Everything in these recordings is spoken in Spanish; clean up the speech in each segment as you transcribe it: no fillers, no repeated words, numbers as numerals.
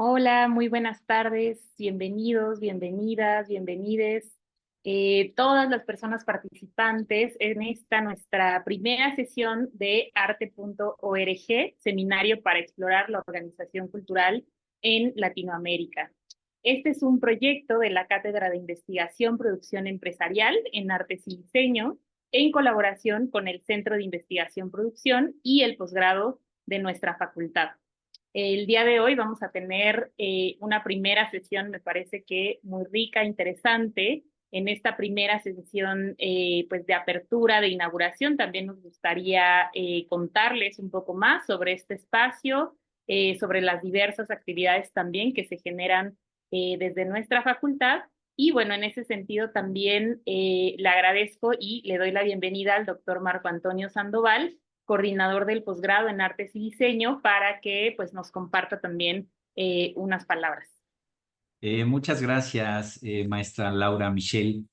Hola, muy buenas tardes, bienvenidos, bienvenidas, bienvenides, todas las personas participantes en esta nuestra primera sesión de arte.org, seminario para explorar la organización cultural en Latinoamérica. Este es un proyecto de la Cátedra de Investigación Producción Empresarial en Artes y Diseño, en colaboración con el Centro de Investigación Producción y el posgrado de nuestra facultad. El día de hoy vamos a tener una primera sesión, me parece que muy rica, interesante. En esta primera sesión pues de apertura, de inauguración, también nos gustaría contarles un poco más sobre este espacio, sobre las diversas actividades también que se generan desde nuestra facultad. Y bueno, en ese sentido también le agradezco y le doy la bienvenida al doctor Marco Antonio Sandoval, coordinador del posgrado en Artes y Diseño, para que pues nos comparta también unas palabras. Muchas gracias, maestra Laura Michelle.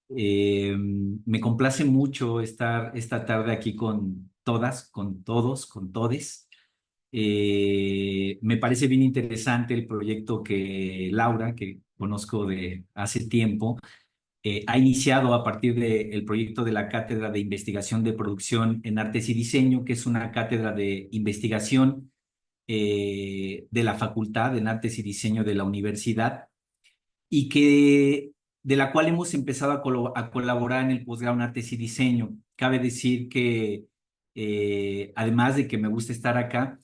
Me complace mucho estar esta tarde aquí con todas, con todos, con todes. Me parece bien interesante el proyecto que Laura, que conozco de hace tiempo, ha iniciado a partir del proyecto de la Cátedra de Investigación de Producción en Artes y Diseño, que es una cátedra de investigación de la Facultad en Artes y Diseño de la Universidad y de la cual hemos empezado a colaborar en el posgrado en Artes y Diseño. Cabe decir que, además de que me gusta estar acá,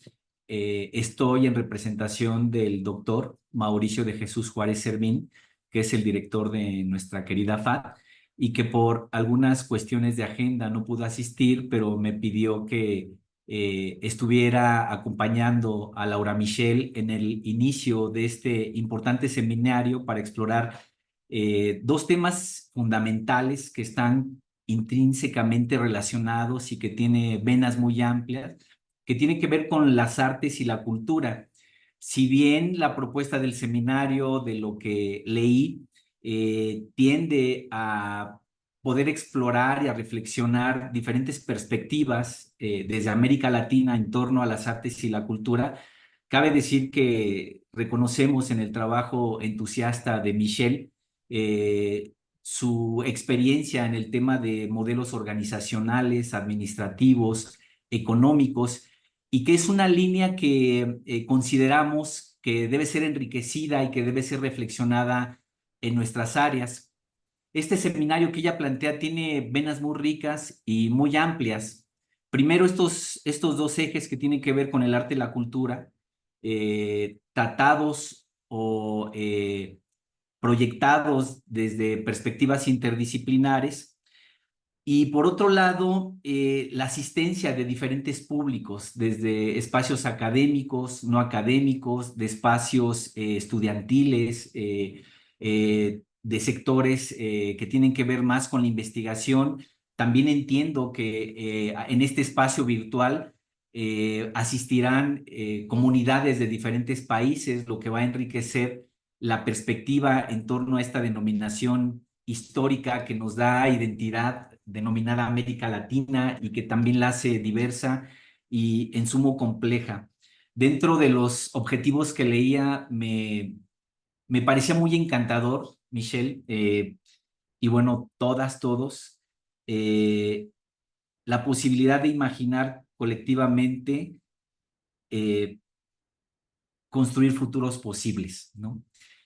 estoy en representación del doctor Mauricio de Jesús Juárez Servín, que es el director de nuestra querida FAD, y que por algunas cuestiones de agenda no pudo asistir, pero me pidió que estuviera acompañando a Laura Michelle en el inicio de este importante seminario para explorar dos temas fundamentales que están intrínsecamente relacionados y que tiene venas muy amplias, que tienen que ver con las artes y la cultura. Si bien la propuesta del seminario, de lo que leí, tiende a poder explorar y a reflexionar diferentes perspectivas desde América Latina en torno a las artes y la cultura, cabe decir que reconocemos en el trabajo entusiasta de Michelle su experiencia en el tema de modelos organizacionales, administrativos, económicos, y que es una línea que consideramos que debe ser enriquecida y que debe ser reflexionada en nuestras áreas. Este seminario que ella plantea tiene venas muy ricas y muy amplias. Primero, estos dos ejes que tienen que ver con el arte y la cultura, tratados o proyectados desde perspectivas interdisciplinares. Y por otro lado, la asistencia de diferentes públicos, desde espacios académicos, no académicos, de espacios estudiantiles, de sectores que tienen que ver más con la investigación. También entiendo que en este espacio virtual asistirán comunidades de diferentes países, lo que va a enriquecer la perspectiva en torno a esta denominación histórica que nos da identidad, denominada América Latina, y que también la hace diversa y en sumo compleja. Dentro de los objetivos que leía, me parecía muy encantador, Michelle, y bueno, todos, eh, la posibilidad de imaginar colectivamente eh, construir futuros posibles, ¿no?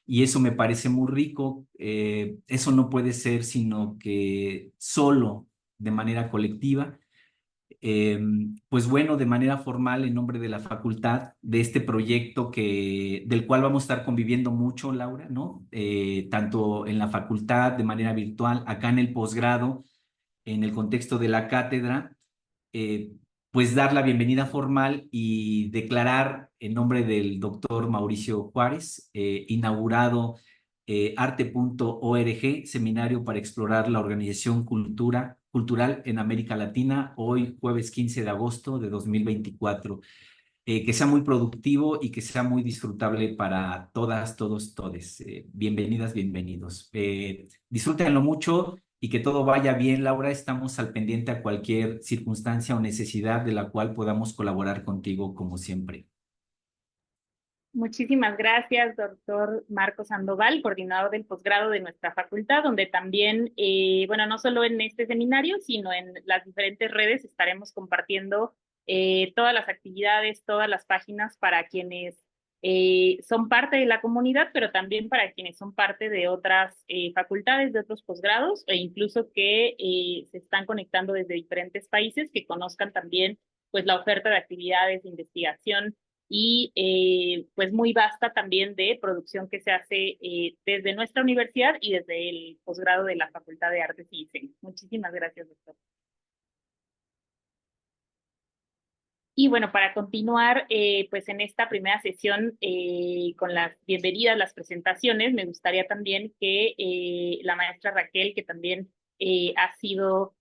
Y eso me parece muy rico. Eso no puede ser sino que solo de manera colectiva. Eh, pues bueno, de manera formal, en nombre de la facultad, de este proyecto del cual vamos a estar conviviendo mucho, Laura, ¿no? Tanto en la facultad, de manera virtual, acá en el posgrado, en el contexto de la cátedra, eh, pues dar la bienvenida formal y declarar en nombre del doctor Mauricio Juárez, inaugurado arte.org, seminario para explorar la organización cultural en América Latina, hoy jueves 15 de agosto de 2024. Que sea muy productivo y que sea muy disfrutable para todas, todos, todes. Bienvenidas, bienvenidos. Disfrútenlo mucho y que todo vaya bien, Laura. Estamos al pendiente a cualquier circunstancia o necesidad de la cual podamos colaborar contigo como siempre. Muchísimas gracias, doctor Marco Sandoval, coordinador del posgrado de nuestra facultad, donde también, bueno, no solo en este seminario, sino en las diferentes redes estaremos compartiendo todas las actividades, todas las páginas para quienes son parte de la comunidad, pero también para quienes son parte de otras facultades, de otros posgrados, e incluso que se están conectando desde diferentes países, que conozcan también pues la oferta de actividades de investigación y pues muy vasta también de producción que se hace desde nuestra universidad y desde el posgrado de la Facultad de Artes y Diseño. Muchísimas gracias, doctor. Y bueno, para continuar, pues en esta primera sesión con las bienvenidas, las presentaciones, me gustaría también que la maestra Raquel, que también ha sido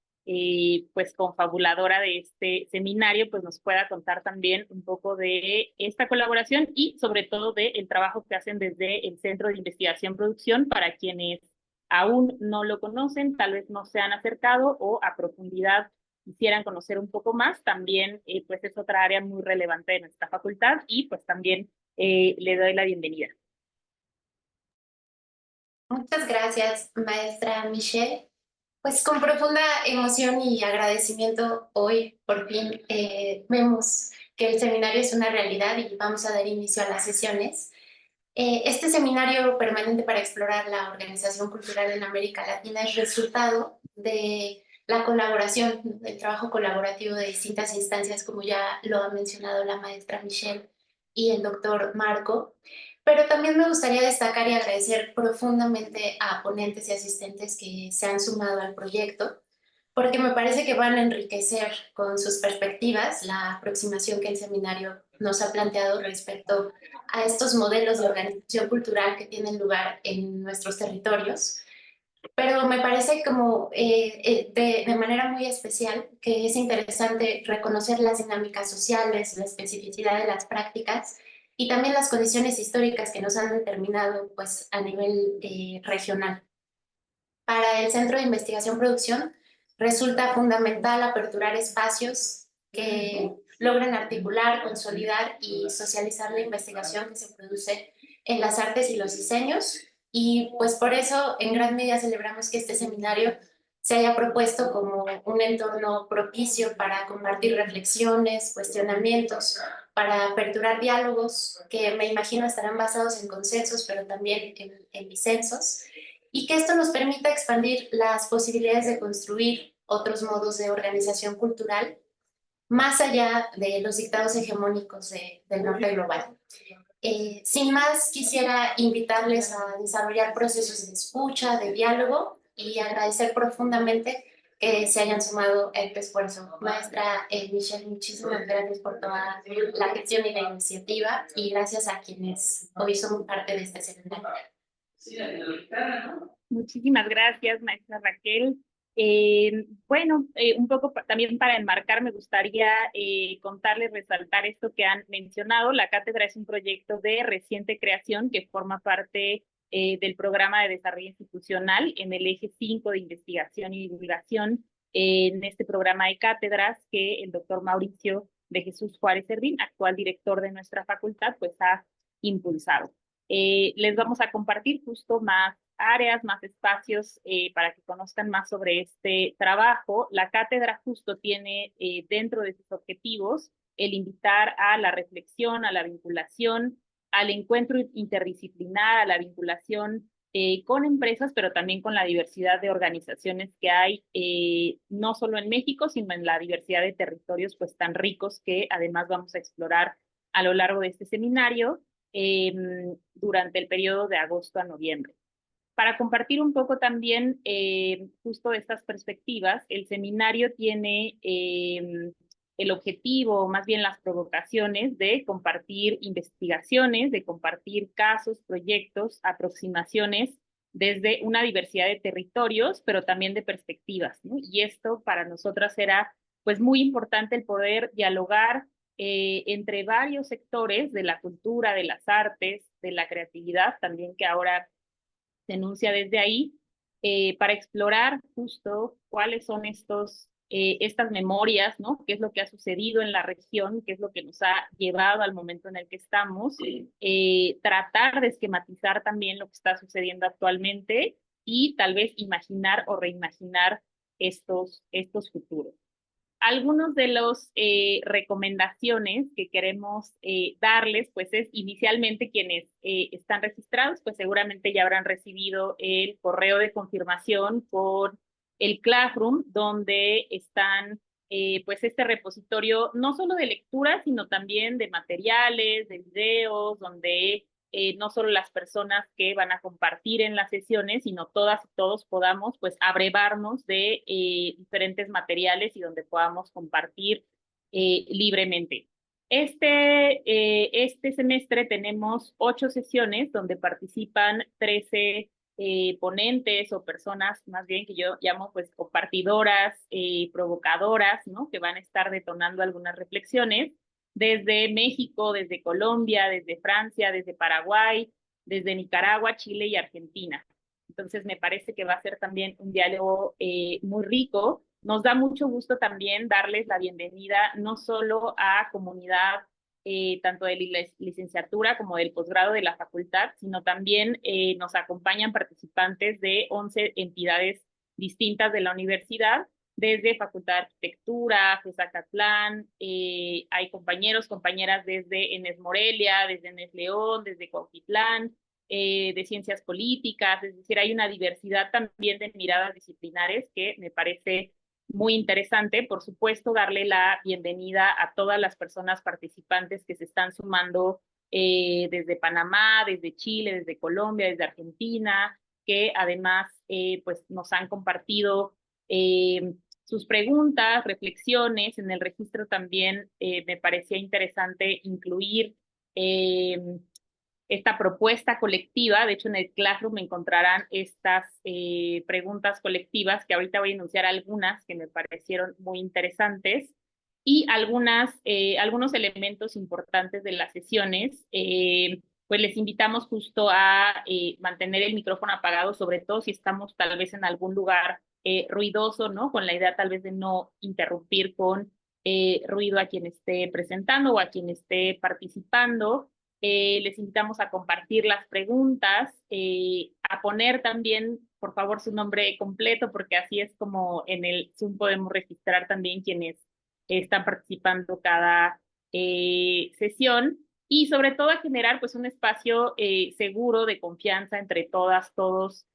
pues confabuladora de este seminario, pues nos pueda contar también un poco de esta colaboración y sobre todo del trabajo que hacen desde el Centro de Investigación Producción para quienes aún no lo conocen, tal vez no se han acercado o a profundidad quisieran conocer un poco más, también pues es otra área muy relevante de nuestra facultad y pues también le doy la bienvenida. Muchas gracias, maestra Michelle. Pues con profunda emoción y agradecimiento hoy por fin vemos que el seminario es una realidad y vamos a dar inicio a las sesiones. Este seminario permanente para explorar la organización cultural en América Latina es resultado de la colaboración, del trabajo colaborativo de distintas instancias, como ya lo ha mencionado la maestra Michelle y el doctor Marco. Pero también me gustaría destacar y agradecer profundamente a ponentes y asistentes que se han sumado al proyecto, porque me parece que van a enriquecer con sus perspectivas la aproximación que el seminario nos ha planteado respecto a estos modelos de organización cultural que tienen lugar en nuestros territorios. Pero me parece como de manera muy especial que es interesante reconocer las dinámicas sociales, la especificidad de las prácticas y también las condiciones históricas que nos han determinado pues, a nivel regional. Para el Centro de Investigación Producción resulta fundamental aperturar espacios que logren articular, consolidar y socializar la investigación que se produce en las artes y los diseños. Y pues por eso en gran medida celebramos que este seminario se haya propuesto como un entorno propicio para compartir reflexiones, cuestionamientos, para aperturar diálogos que me imagino estarán basados en consensos, pero también en disensos, y que esto nos permita expandir las posibilidades de construir otros modos de organización cultural más allá de los dictados hegemónicos del norte global. Sin más, quisiera invitarles a desarrollar procesos de escucha, de diálogo y agradecer profundamente que se hayan sumado a este esfuerzo. Maestra Michelle, muchísimas gracias por toda la gestión y la iniciativa y gracias a quienes hoy son parte de este seminario. Muchísimas gracias, maestra Raquel. Bueno, un poco también para enmarcar, me gustaría contarles, resaltar esto que han mencionado. La cátedra es un proyecto de reciente creación que forma parte del programa de desarrollo institucional en el eje 5 de investigación y divulgación, en este programa de cátedras que el doctor Mauricio de Jesús Juárez Servín, actual director de nuestra facultad, pues ha impulsado. Les vamos a compartir justo más áreas, más espacios para que conozcan más sobre este trabajo. La cátedra justo tiene dentro de sus objetivos el invitar a la reflexión, a la vinculación, al encuentro interdisciplinar, a la vinculación con empresas, pero también con la diversidad de organizaciones que hay, no solo en México, sino en la diversidad de territorios pues tan ricos que además vamos a explorar a lo largo de este seminario durante el periodo de agosto a noviembre. Para compartir un poco también justo de estas perspectivas, el seminario tiene el objetivo, más bien las provocaciones de compartir investigaciones, de compartir casos, proyectos, aproximaciones desde una diversidad de territorios, pero también de perspectivas, ¿no? Y esto para nosotras era pues muy importante el poder dialogar entre varios sectores de la cultura, de las artes, de la creatividad, también que ahora se enuncia desde ahí, para explorar justo cuáles son estos estas memorias, ¿no? ¿Qué es lo que ha sucedido en la región? ¿Qué es lo que nos ha llevado al momento en el que estamos? Tratar de esquematizar también lo que está sucediendo actualmente y tal vez imaginar o reimaginar estos futuros. Algunos de los recomendaciones que queremos darles, pues es inicialmente quienes están registrados, pues seguramente ya habrán recibido el correo de confirmación por el Classroom, donde están pues este repositorio no solo de lectura, sino también de materiales, de videos, donde no solo las personas que van a compartir en las sesiones, sino todas y todos podamos pues abrevarnos de diferentes materiales y donde podamos compartir libremente. Este semestre tenemos 8 sesiones donde participan 13 ponentes o personas más bien que yo llamo pues compartidoras, provocadoras, ¿no? Que van a estar detonando algunas reflexiones desde México, desde Colombia, desde Francia, desde Paraguay, desde Nicaragua, Chile y Argentina. Entonces me parece que va a ser también un diálogo muy rico. Nos da mucho gusto también darles la bienvenida no solo a comunidad tanto de licenciatura como del posgrado de la facultad, sino también nos acompañan participantes de 11 entidades distintas de la universidad, desde Facultad de Arquitectura, FESACatlán, hay compañeros, compañeras desde ENES Morelia, desde ENES León, desde Cuautitlán, de Ciencias Políticas, es decir, hay una diversidad también de miradas disciplinares que me parece muy interesante. Por supuesto, darle la bienvenida a todas las personas participantes que se están sumando desde Panamá, desde Chile, desde Colombia, desde Argentina, que además pues nos han compartido sus preguntas, reflexiones. En el registro también me parecía interesante incluir esta propuesta colectiva. De hecho, en el Classroom encontrarán estas preguntas colectivas, que ahorita voy a enunciar algunas que me parecieron muy interesantes, y algunos elementos importantes de las sesiones. Pues les invitamos justo a mantener el micrófono apagado, sobre todo si estamos tal vez en algún lugar ruidoso, ¿no? Con la idea tal vez de no interrumpir con ruido a quien esté presentando o a quien esté participando. Les invitamos a compartir las preguntas, a poner también, por favor, su nombre completo, porque así es como en el Zoom podemos registrar también quienes están participando cada sesión, y sobre todo a generar pues un espacio seguro, de confianza entre todas, todos,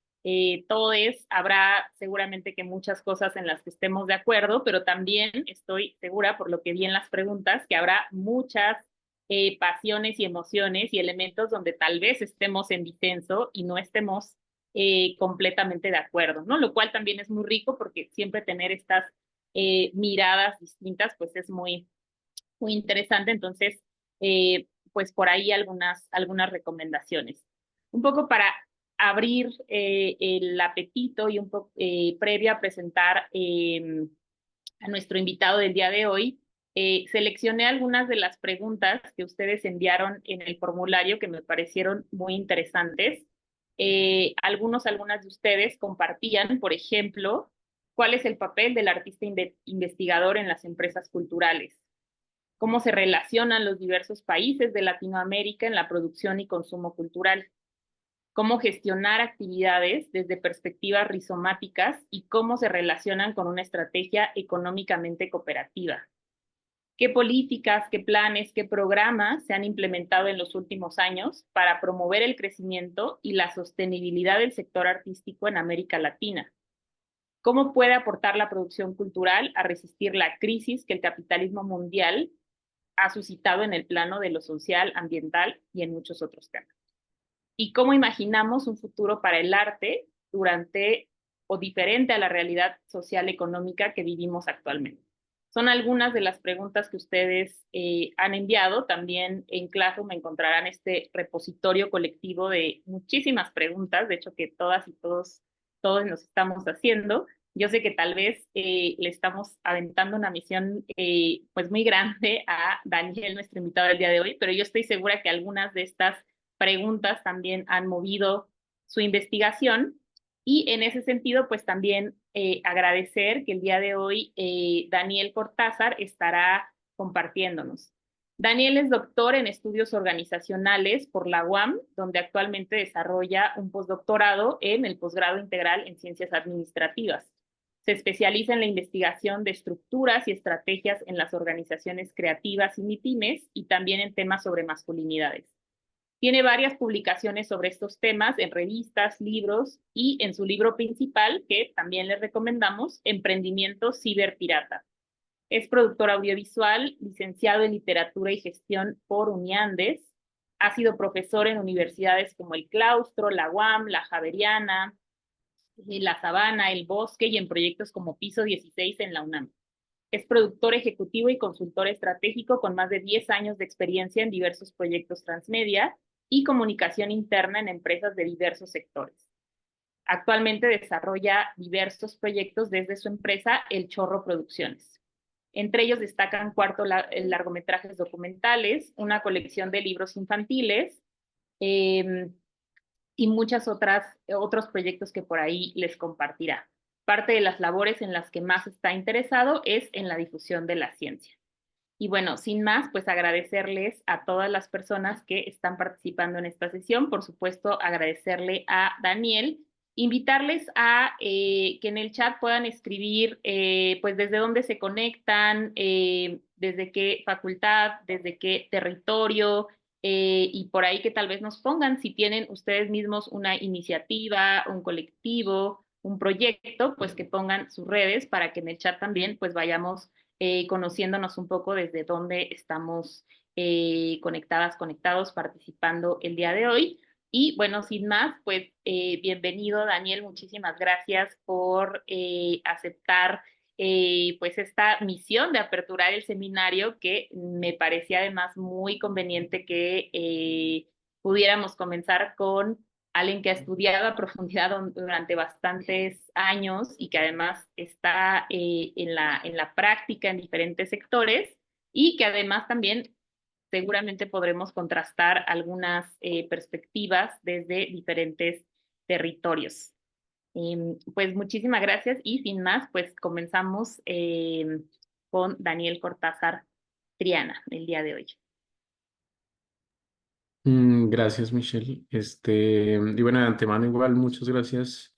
todes. Habrá seguramente que muchas cosas en las que estemos de acuerdo, pero también estoy segura, por lo que vi en las preguntas, que habrá muchas pasiones y emociones y elementos donde tal vez estemos en disenso y no estemos completamente de acuerdo, ¿no? Lo cual también es muy rico, porque siempre tener estas miradas distintas pues es muy, muy interesante. Entonces, pues por ahí algunas recomendaciones. Un poco para abrir el apetito y un poco previo a presentar a nuestro invitado del día de hoy, seleccioné algunas de las preguntas que ustedes enviaron en el formulario que me parecieron muy interesantes. Algunas de ustedes compartían, por ejemplo, cuál es el papel del artista investigador en las empresas culturales, cómo se relacionan los diversos países de Latinoamérica en la producción y consumo cultural, cómo gestionar actividades desde perspectivas rizomáticas y cómo se relacionan con una estrategia económicamente cooperativa. ¿Qué políticas, qué planes, qué programas se han implementado en los últimos años para promover el crecimiento y la sostenibilidad del sector artístico en América Latina? ¿Cómo puede aportar la producción cultural a resistir la crisis que el capitalismo mundial ha suscitado en el plano de lo social, ambiental y en muchos otros temas? ¿Y cómo imaginamos un futuro para el arte durante o diferente a la realidad social económica que vivimos actualmente? Son algunas de las preguntas que ustedes han enviado. También en Classroom encontrarán este repositorio colectivo de muchísimas preguntas, de hecho que todas y todos nos estamos haciendo. Yo sé que tal vez le estamos aventando una misión pues muy grande a Daniel, nuestro invitado del día de hoy, pero yo estoy segura que algunas de estas preguntas también han movido su investigación. Y en ese sentido, pues también agradecer que el día de hoy Daniel Cortázar estará compartiéndonos. Daniel es doctor en estudios organizacionales por la UAM, donde actualmente desarrolla un postdoctorado en el posgrado integral en ciencias administrativas. Se especializa en la investigación de estructuras y estrategias en las organizaciones creativas y MIPYMES y también en temas sobre masculinidades. Tiene varias publicaciones sobre estos temas en revistas, libros y en su libro principal, que también les recomendamos, Emprendimiento Ciberpirata. Es productor audiovisual, licenciado en literatura y gestión por Uniandes. Ha sido profesor en universidades como el Claustro, la UAM, la Javeriana, la Sabana, el Bosque y en proyectos como Piso 16 en la UNAM. Es productor ejecutivo y consultor estratégico con más de 10 años de experiencia en diversos proyectos transmedia y comunicación interna en empresas de diversos sectores. Actualmente desarrolla diversos proyectos desde su empresa El Chorro Producciones. Entre ellos destacan largometrajes documentales, una colección de libros infantiles y otros proyectos que por ahí les compartirá. Parte de las labores en las que más está interesado es en la difusión de la ciencia. Y bueno, sin más, pues agradecerles a todas las personas que están participando en esta sesión. Por supuesto, agradecerle a Daniel, invitarles a que en el chat puedan escribir pues desde dónde se conectan, desde qué facultad, desde qué territorio, y por ahí que tal vez nos pongan si tienen ustedes mismos una iniciativa, un colectivo, un proyecto, pues que pongan sus redes para que en el chat también pues vayamos conociéndonos un poco desde dónde estamos conectadas, conectados, participando el día de hoy. Y bueno, sin más, pues bienvenido Daniel, muchísimas gracias por aceptar pues esta misión de aperturar el seminario que me parecía además muy conveniente que pudiéramos comenzar con alguien que ha estudiado a profundidad durante bastantes años y que además está en la práctica en diferentes sectores y que además también seguramente podremos contrastar algunas perspectivas desde diferentes territorios. Pues muchísimas gracias y sin más, pues comenzamos con Daniel Cortázar Triana el día de hoy. Gracias, Michelle. Y bueno, de antemano igual, muchas gracias,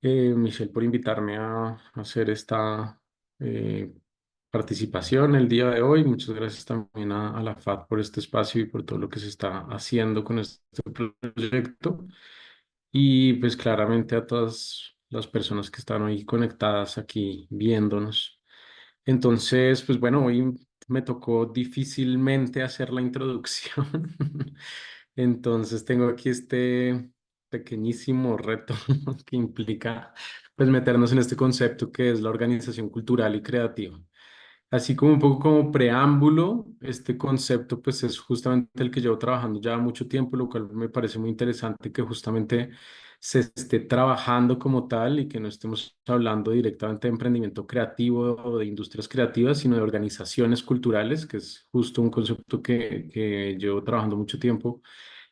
Michelle, por invitarme a hacer esta eh, participación el día de hoy. Muchas gracias también a la FAD por este espacio y por todo lo que se está haciendo con este proyecto. Y pues claramente a todas las personas que están hoy conectadas aquí viéndonos. Entonces, pues bueno, hoy me tocó difícilmente hacer la introducción. Entonces tengo aquí este pequeñísimo reto que implica pues meternos en este concepto que es la organización cultural y creativa. Así como un poco como preámbulo, este concepto pues es justamente el que llevo trabajando ya mucho tiempo, lo cual me parece muy interesante que justamente se esté trabajando como tal y que no estemos hablando directamente de emprendimiento creativo o de industrias creativas, sino de organizaciones culturales, que es justo un concepto que llevo trabajando mucho tiempo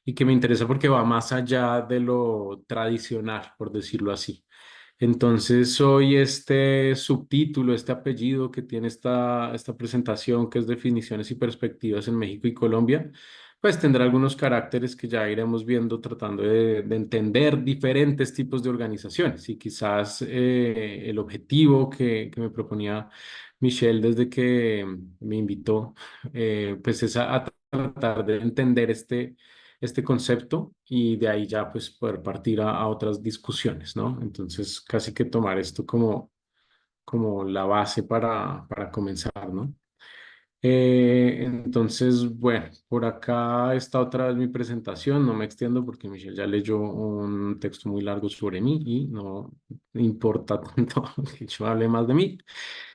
y que me interesa porque va más allá de lo tradicional, por decirlo así. Entonces, hoy este subtítulo, este apellido que tiene esta presentación, que es Definiciones y Perspectivas en México y Colombia, pues tendrá algunos caracteres que ya iremos viendo tratando de entender diferentes tipos de organizaciones. Y quizás el objetivo que me proponía Michelle desde que me invitó, pues es a tratar de entender este concepto y de ahí ya pues poder partir a otras discusiones, ¿no? Entonces casi que tomar esto como la base para comenzar, ¿no? Entonces, bueno, por acá está otra vez mi presentación, no me extiendo porque Michelle ya leyó un texto muy largo sobre mí y no importa tanto que yo hable más de mí.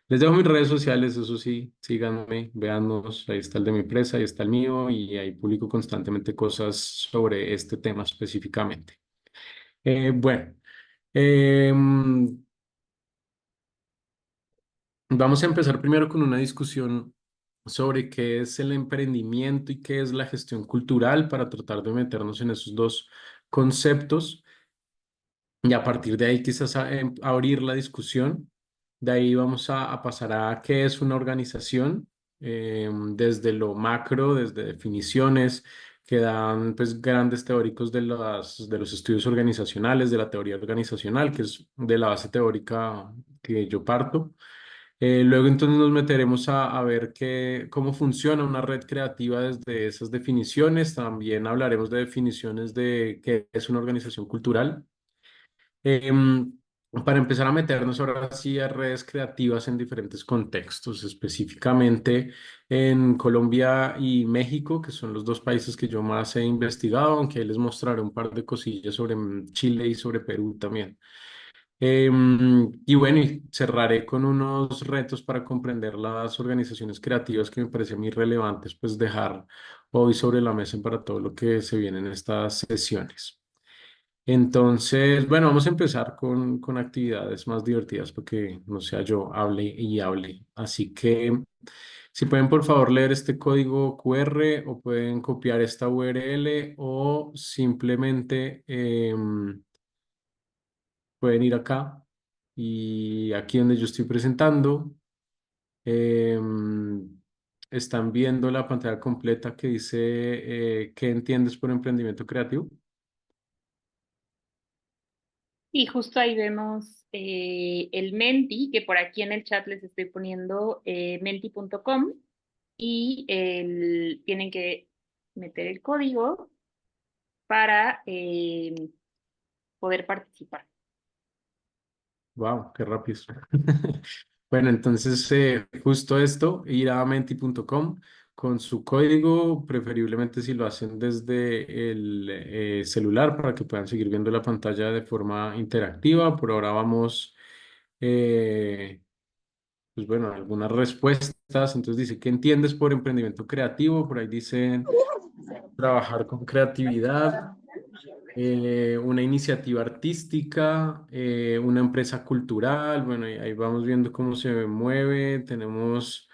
Les dejo mis redes sociales, eso sí, síganme, véannos, ahí está el de mi empresa, ahí está el mío y ahí publico constantemente cosas sobre este tema específicamente. Bueno, em, vamos a empezar primero con una discusión sobre qué es el emprendimiento y qué es la gestión cultural para tratar de meternos en esos dos conceptos. y a partir de ahí quizás abrir la discusión. De ahí vamos a pasar a qué es una organización, desde lo macro, desde definiciones que dan pues grandes teóricos de los estudios organizacionales, de la teoría organizacional, que es de la base teórica que yo parto. Luego entonces nos meteremos a ver cómo funciona una red creativa desde esas definiciones. También hablaremos de definiciones de qué es una organización cultural. Em, para empezar a meternos ahora sí a redes creativas en diferentes contextos, específicamente en Colombia y México, que son los dos países que yo más he investigado, aunque ahí les mostraré un par de cosillas sobre Chile y sobre Perú también. Y bueno, y cerraré con unos retos para comprender las organizaciones creativas que me parecen muy relevantes, pues dejar hoy sobre la mesa para todo lo que se viene en estas sesiones. Entonces, bueno, vamos a empezar con actividades más divertidas porque no sea yo hable y hable. Así que si pueden por favor leer este código QR o pueden copiar esta URL o simplemente pueden ir acá y aquí donde yo estoy presentando, em, están viendo la pantalla completa que dice ¿qué entiendes por emprendimiento creativo? Y justo ahí vemos el Menti, que por aquí en el chat les estoy poniendo menti.com y tienen que meter el código para poder participar. Wow, qué rápido. Bueno, entonces justo esto, ir a menti.com con su código, preferiblemente si lo hacen desde el celular para que puedan seguir viendo la pantalla de forma interactiva. Por ahora vamos, eh, pues bueno, algunas respuestas. Entonces dice, ¿qué entiendes por emprendimiento creativo? Por ahí dice trabajar con creatividad, una iniciativa artística, una empresa cultural. Bueno, y ahí vamos viendo cómo se mueve. Tenemos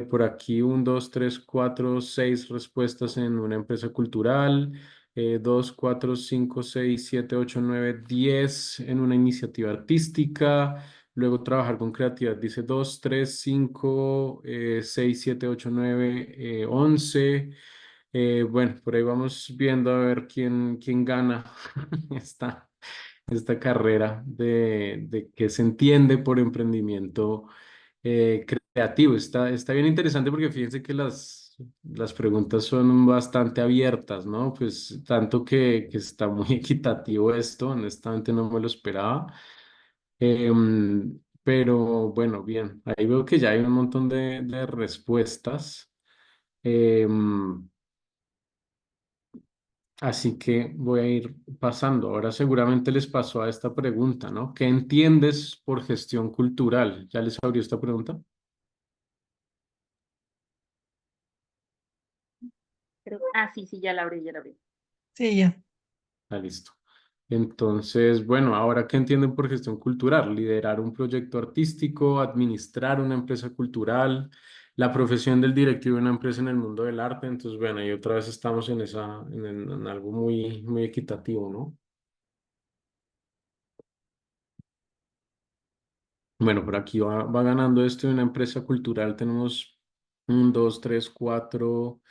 por aquí un, dos, tres, cuatro, seis respuestas en una empresa cultural. Dos, cuatro, cinco, seis, siete, ocho, nueve, 10 en una iniciativa artística. Luego trabajar con creatividad dice dos, tres, cinco, seis, siete, ocho, nueve, 11. Bueno, por ahí vamos viendo a ver quién gana esta, esta carrera de qué se entiende por emprendimiento creativo. Está bien interesante porque fíjense que las preguntas son bastante abiertas, ¿no? Pues tanto que está muy equitativo esto, honestamente no me lo esperaba. Pero bueno, bien, ahí veo que ya hay un montón de respuestas. Em, Así que voy a ir pasando. Ahora seguramente les pasó a esta pregunta, ¿no? ¿Qué entiendes por gestión cultural? ¿Ya les abrió esta pregunta? Sí, sí, ya la abrí, ya la abrí. Sí, ya. Ah, listo. Entonces, bueno, ahora ¿qué entienden por gestión cultural? Liderar un proyecto artístico, administrar una empresa cultural, la profesión del directivo de una empresa en el mundo del arte. Entonces, bueno, y otra vez estamos en algo muy equitativo, ¿no? Bueno, por aquí va ganando esto de una empresa cultural. Tenemos un, dos, tres, cuatro,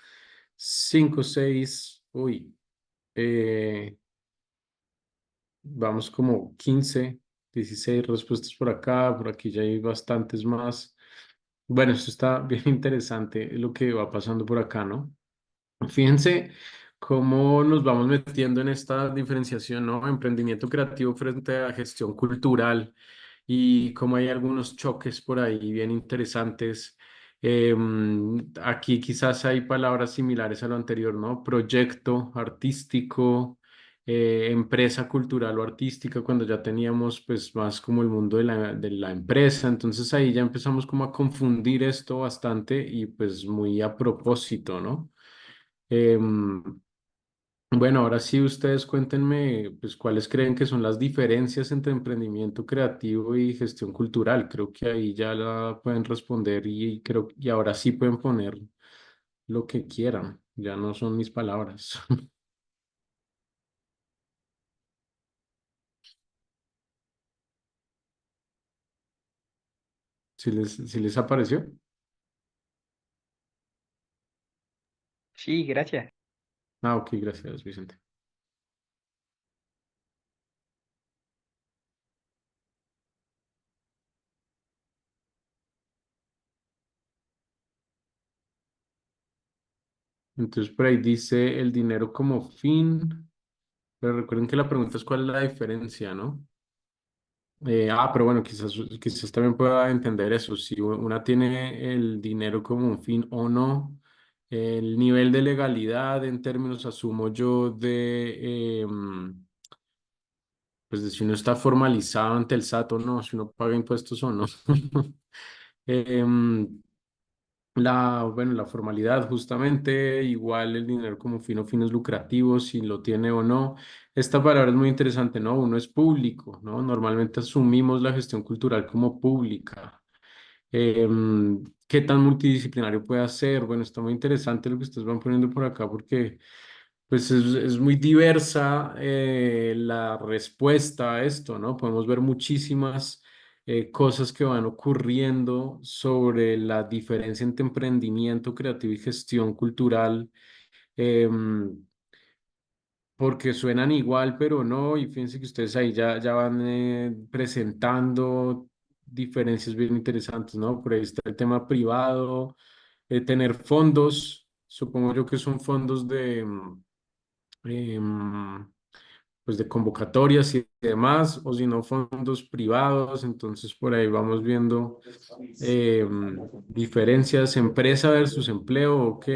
cinco, seis. Uy, eh, vamos como 15, 16 respuestas por acá. Por aquí ya hay bastantes más. Bueno, esto está bien interesante lo que va pasando por acá, ¿no? Fíjense cómo nos vamos metiendo en esta diferenciación, ¿no? Emprendimiento creativo frente a gestión cultural y cómo hay algunos choques por ahí bien interesantes. Aquí quizás hay palabras similares a lo anterior, ¿no? Proyecto artístico, empresa cultural o artística, cuando ya teníamos pues más como el mundo de la empresa. Entonces ahí ya empezamos como a confundir esto bastante y pues muy a propósito, ¿no? Em, bueno, ahora sí ustedes cuéntenme, pues, cuáles creen que son las diferencias entre emprendimiento creativo y gestión cultural. Creo que ahí ya la pueden responder y creo y ahora sí pueden poner lo que quieran. Ya no son mis palabras. si les apareció? Sí, gracias. Ah, ok, gracias, Vicente. Entonces, por ahí dice el dinero como fin, pero recuerden que la pregunta es cuál es la diferencia, ¿no? Pero bueno, quizás también pueda entender eso, si una tiene el dinero como un fin o no, el nivel de legalidad en términos, asumo yo, pues de si uno está formalizado ante el SAT o no, si uno paga impuestos o no. Em, bueno, la formalidad, justamente, igual el dinero como fin o fines lucrativos, si lo tiene o no. Esta palabra es muy interesante, ¿no? Uno es público, ¿no? Normalmente asumimos la gestión cultural como pública. ¿Qué tan multidisciplinario puede ser? Bueno, está muy interesante lo que ustedes van poniendo por acá porque pues es muy diversa la respuesta a esto, ¿no? Podemos ver muchísimas cosas que van ocurriendo sobre la diferencia entre emprendimiento creativo y gestión cultural, em, porque suenan igual, pero no, y fíjense que ustedes ahí ya van presentando diferencias bien interesantes, ¿no? Por ahí está el tema privado, tener fondos, supongo yo que son fondos em, pues de convocatorias y demás, o si no, fondos privados. Entonces, por ahí vamos viendo diferencias, empresa versus empleo, ok.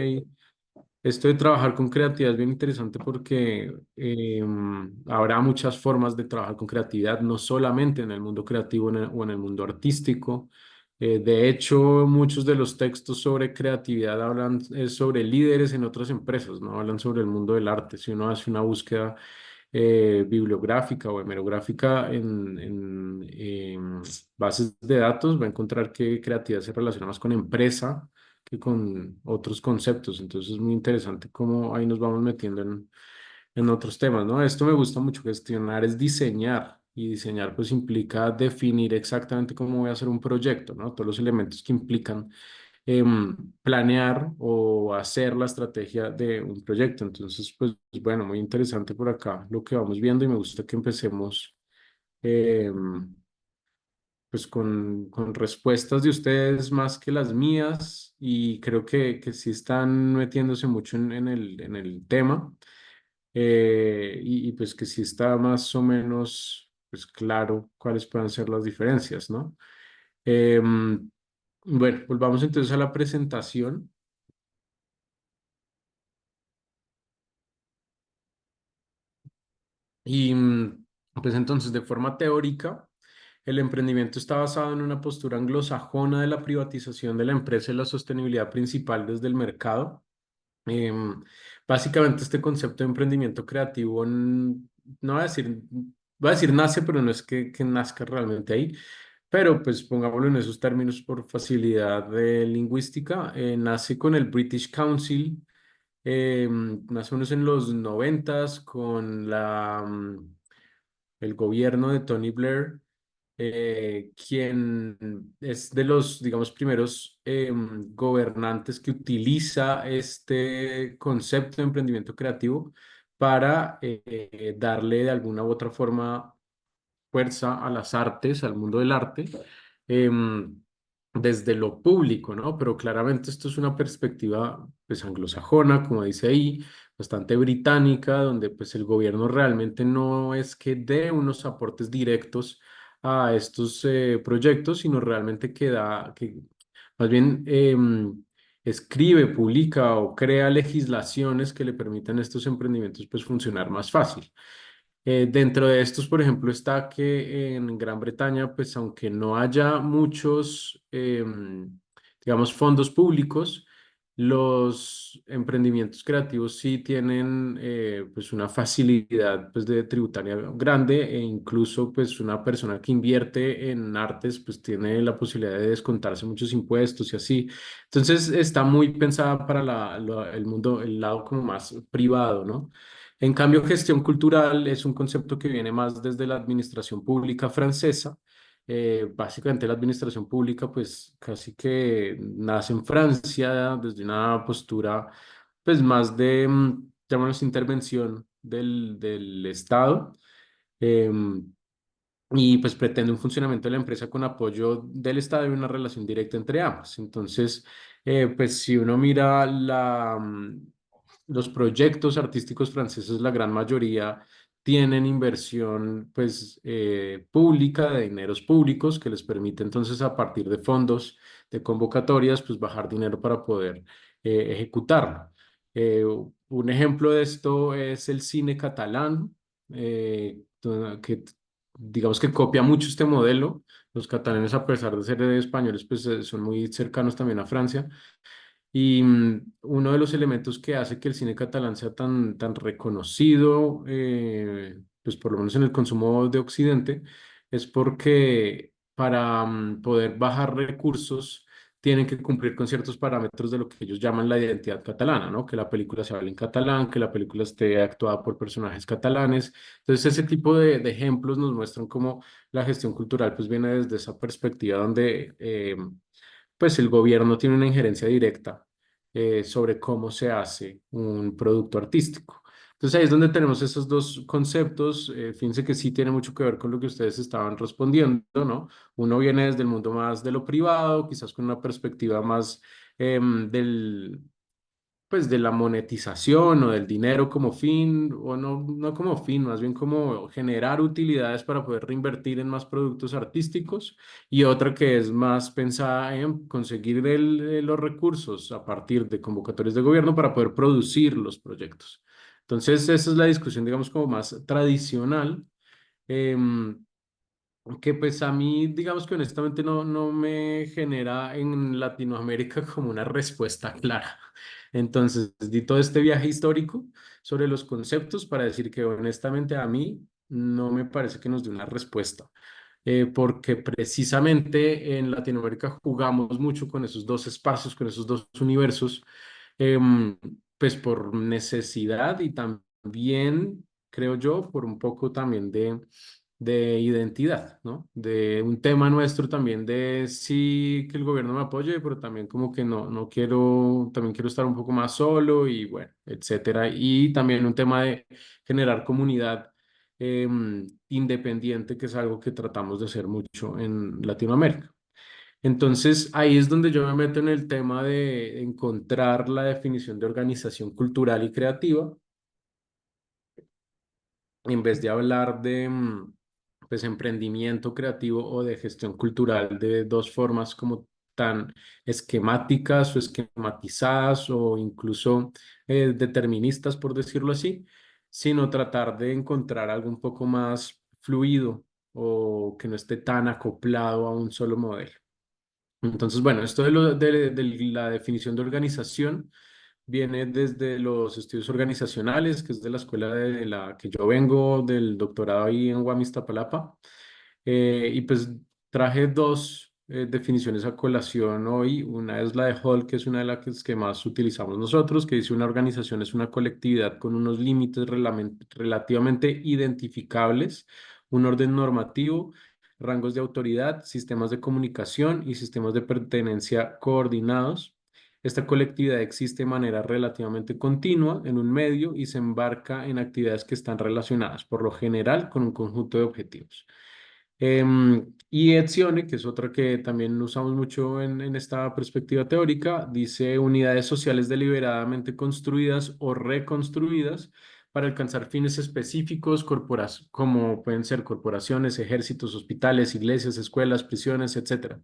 Esto de trabajar con creatividad es bien interesante porque habrá muchas formas de trabajar con creatividad, no solamente en el mundo creativo o en el mundo artístico. De hecho, muchos de los textos sobre creatividad hablan sobre líderes en otras empresas, ¿no? Hablan sobre el mundo del arte. Si uno hace una búsqueda bibliográfica o hemerográfica en bases de datos, va a encontrar que creatividad se relaciona más con empresa que con otros conceptos. Entonces es muy interesante cómo ahí nos vamos metiendo en otros temas, ¿no? Esto me gusta mucho, gestionar es diseñar. Y diseñar pues implica definir exactamente cómo voy a hacer un proyecto, ¿no? Todos los elementos que implican planear o hacer la estrategia de un proyecto. Entonces, pues bueno, muy interesante por acá lo que vamos viendo y me gusta que empecemos em, pues con respuestas de ustedes más que las mías y creo que sí están metiéndose mucho en el tema y pues que sí está más o menos pues claro cuáles pueden ser las diferencias, ¿no? Em, bueno, volvamos entonces a la presentación. Y pues entonces, de forma teórica, el emprendimiento está basado en una postura anglosajona de la privatización de la empresa y la sostenibilidad principal desde el mercado. Básicamente, este concepto de emprendimiento creativo, no voy a decir nace, pero no es que nazca realmente ahí. Pero pues pongámoslo en esos términos por facilidad de lingüística, nace con el British Council más o menos en los noventas con el gobierno de Tony Blair, quien es de los, digamos, primeros gobernantes que utiliza este concepto de emprendimiento creativo para darle de alguna u otra forma fuerza a las artes, al mundo del arte, em, desde lo público, ¿no? Pero claramente esto es una perspectiva, pues, anglosajona, como dice ahí, bastante británica, donde, pues, el gobierno realmente no es que dé unos aportes directos a estos proyectos, sino realmente que más bien escribe, publica o crea legislaciones que le permitan a estos emprendimientos, pues, funcionar más fácil. Dentro de estos, por ejemplo, está que en Gran Bretaña, pues aunque no haya muchos, digamos, fondos públicos, los emprendimientos creativos sí tienen pues una facilidad pues de tributaria grande e incluso pues una persona que invierte en artes pues tiene la posibilidad de descontarse muchos impuestos y así. Entonces está muy pensada para el mundo, el lado como más privado, ¿no? En cambio, gestión cultural es un concepto que viene más desde la administración pública francesa Básicamente la administración pública pues casi que nace en Francia desde una postura pues más de, llamémoslo intervención del Estado. em, y pues pretende un funcionamiento de la empresa con apoyo del Estado y una relación directa entre ambas. Entonces, pues si uno mira los proyectos artísticos franceses, la gran mayoría tienen inversión pues pública, de dineros públicos, que les permite entonces a partir de fondos, de convocatorias, pues bajar dinero para poder ejecutarlo. Un ejemplo de esto es el cine catalán, que digamos que copia mucho este modelo. Los catalanes, a pesar de ser españoles, pues son muy cercanos también a Francia. Y uno de los elementos que hace que el cine catalán sea tan reconocido, pues por lo menos en el consumo de Occidente, es porque para poder bajar recursos tienen que cumplir con ciertos parámetros de lo que ellos llaman la identidad catalana, ¿no? Que la película se hable en catalán, que la película esté actuada por personajes catalanes. Entonces, ese tipo de ejemplos nos muestran cómo la gestión cultural pues viene desde esa perspectiva donde pues el gobierno tiene una injerencia directa sobre cómo se hace un producto artístico. Entonces ahí es donde tenemos esos dos conceptos. Fíjense que sí tiene mucho que ver con lo que ustedes estaban respondiendo, ¿no? Uno viene desde el mundo más de lo privado, quizás con una perspectiva más del pues de la monetización o del dinero como fin, o no como fin, más bien como generar utilidades para poder reinvertir en más productos artísticos, y otra que es más pensada en conseguir los recursos a partir de convocatorias de gobierno para poder producir los proyectos. Entonces, esa es la discusión, digamos, como más tradicional. em, que pues a mí, digamos que honestamente no me genera en Latinoamérica como una respuesta clara. Entonces, di todo este viaje histórico sobre los conceptos para decir que honestamente a mí no me parece que nos dé una respuesta. Porque precisamente en Latinoamérica jugamos mucho con esos dos espacios, con esos dos universos, pues por necesidad y también, creo yo, por un poco también de identidad, ¿no? De un tema nuestro también de sí que el gobierno me apoye, pero también como que no quiero, también quiero estar un poco más solo y bueno, etcétera. Y también un tema de generar comunidad independiente, que es algo que tratamos de hacer mucho en Latinoamérica. Entonces, ahí es donde yo me meto en el tema de encontrar la definición de organización cultural y creativa, en vez de hablar de pues, emprendimiento creativo o de gestión cultural de dos formas como tan esquemáticas o esquematizadas o incluso deterministas, por decirlo así, sino tratar de encontrar algo un poco más fluido o que no esté tan acoplado a un solo modelo. Entonces, bueno, esto de la definición de organización viene desde los estudios organizacionales, que es de la escuela de la que yo vengo, del doctorado ahí en UAM Iztapalapa. Y pues traje dos definiciones a colación hoy. Una es la de Hall, que es una de las que más utilizamos nosotros, que dice una organización es una colectividad con unos límites relativamente identificables, un orden normativo, rangos de autoridad, sistemas de comunicación y sistemas de pertenencia coordinados. Esta colectividad existe de manera relativamente continua en un medio y se embarca en actividades que están relacionadas, por lo general, con un conjunto de objetivos. Y Etzione, que es otra que también usamos mucho en esta perspectiva teórica, dice unidades sociales deliberadamente construidas o reconstruidas para alcanzar fines específicos, como pueden ser corporaciones, ejércitos, hospitales, iglesias, escuelas, prisiones, etcétera.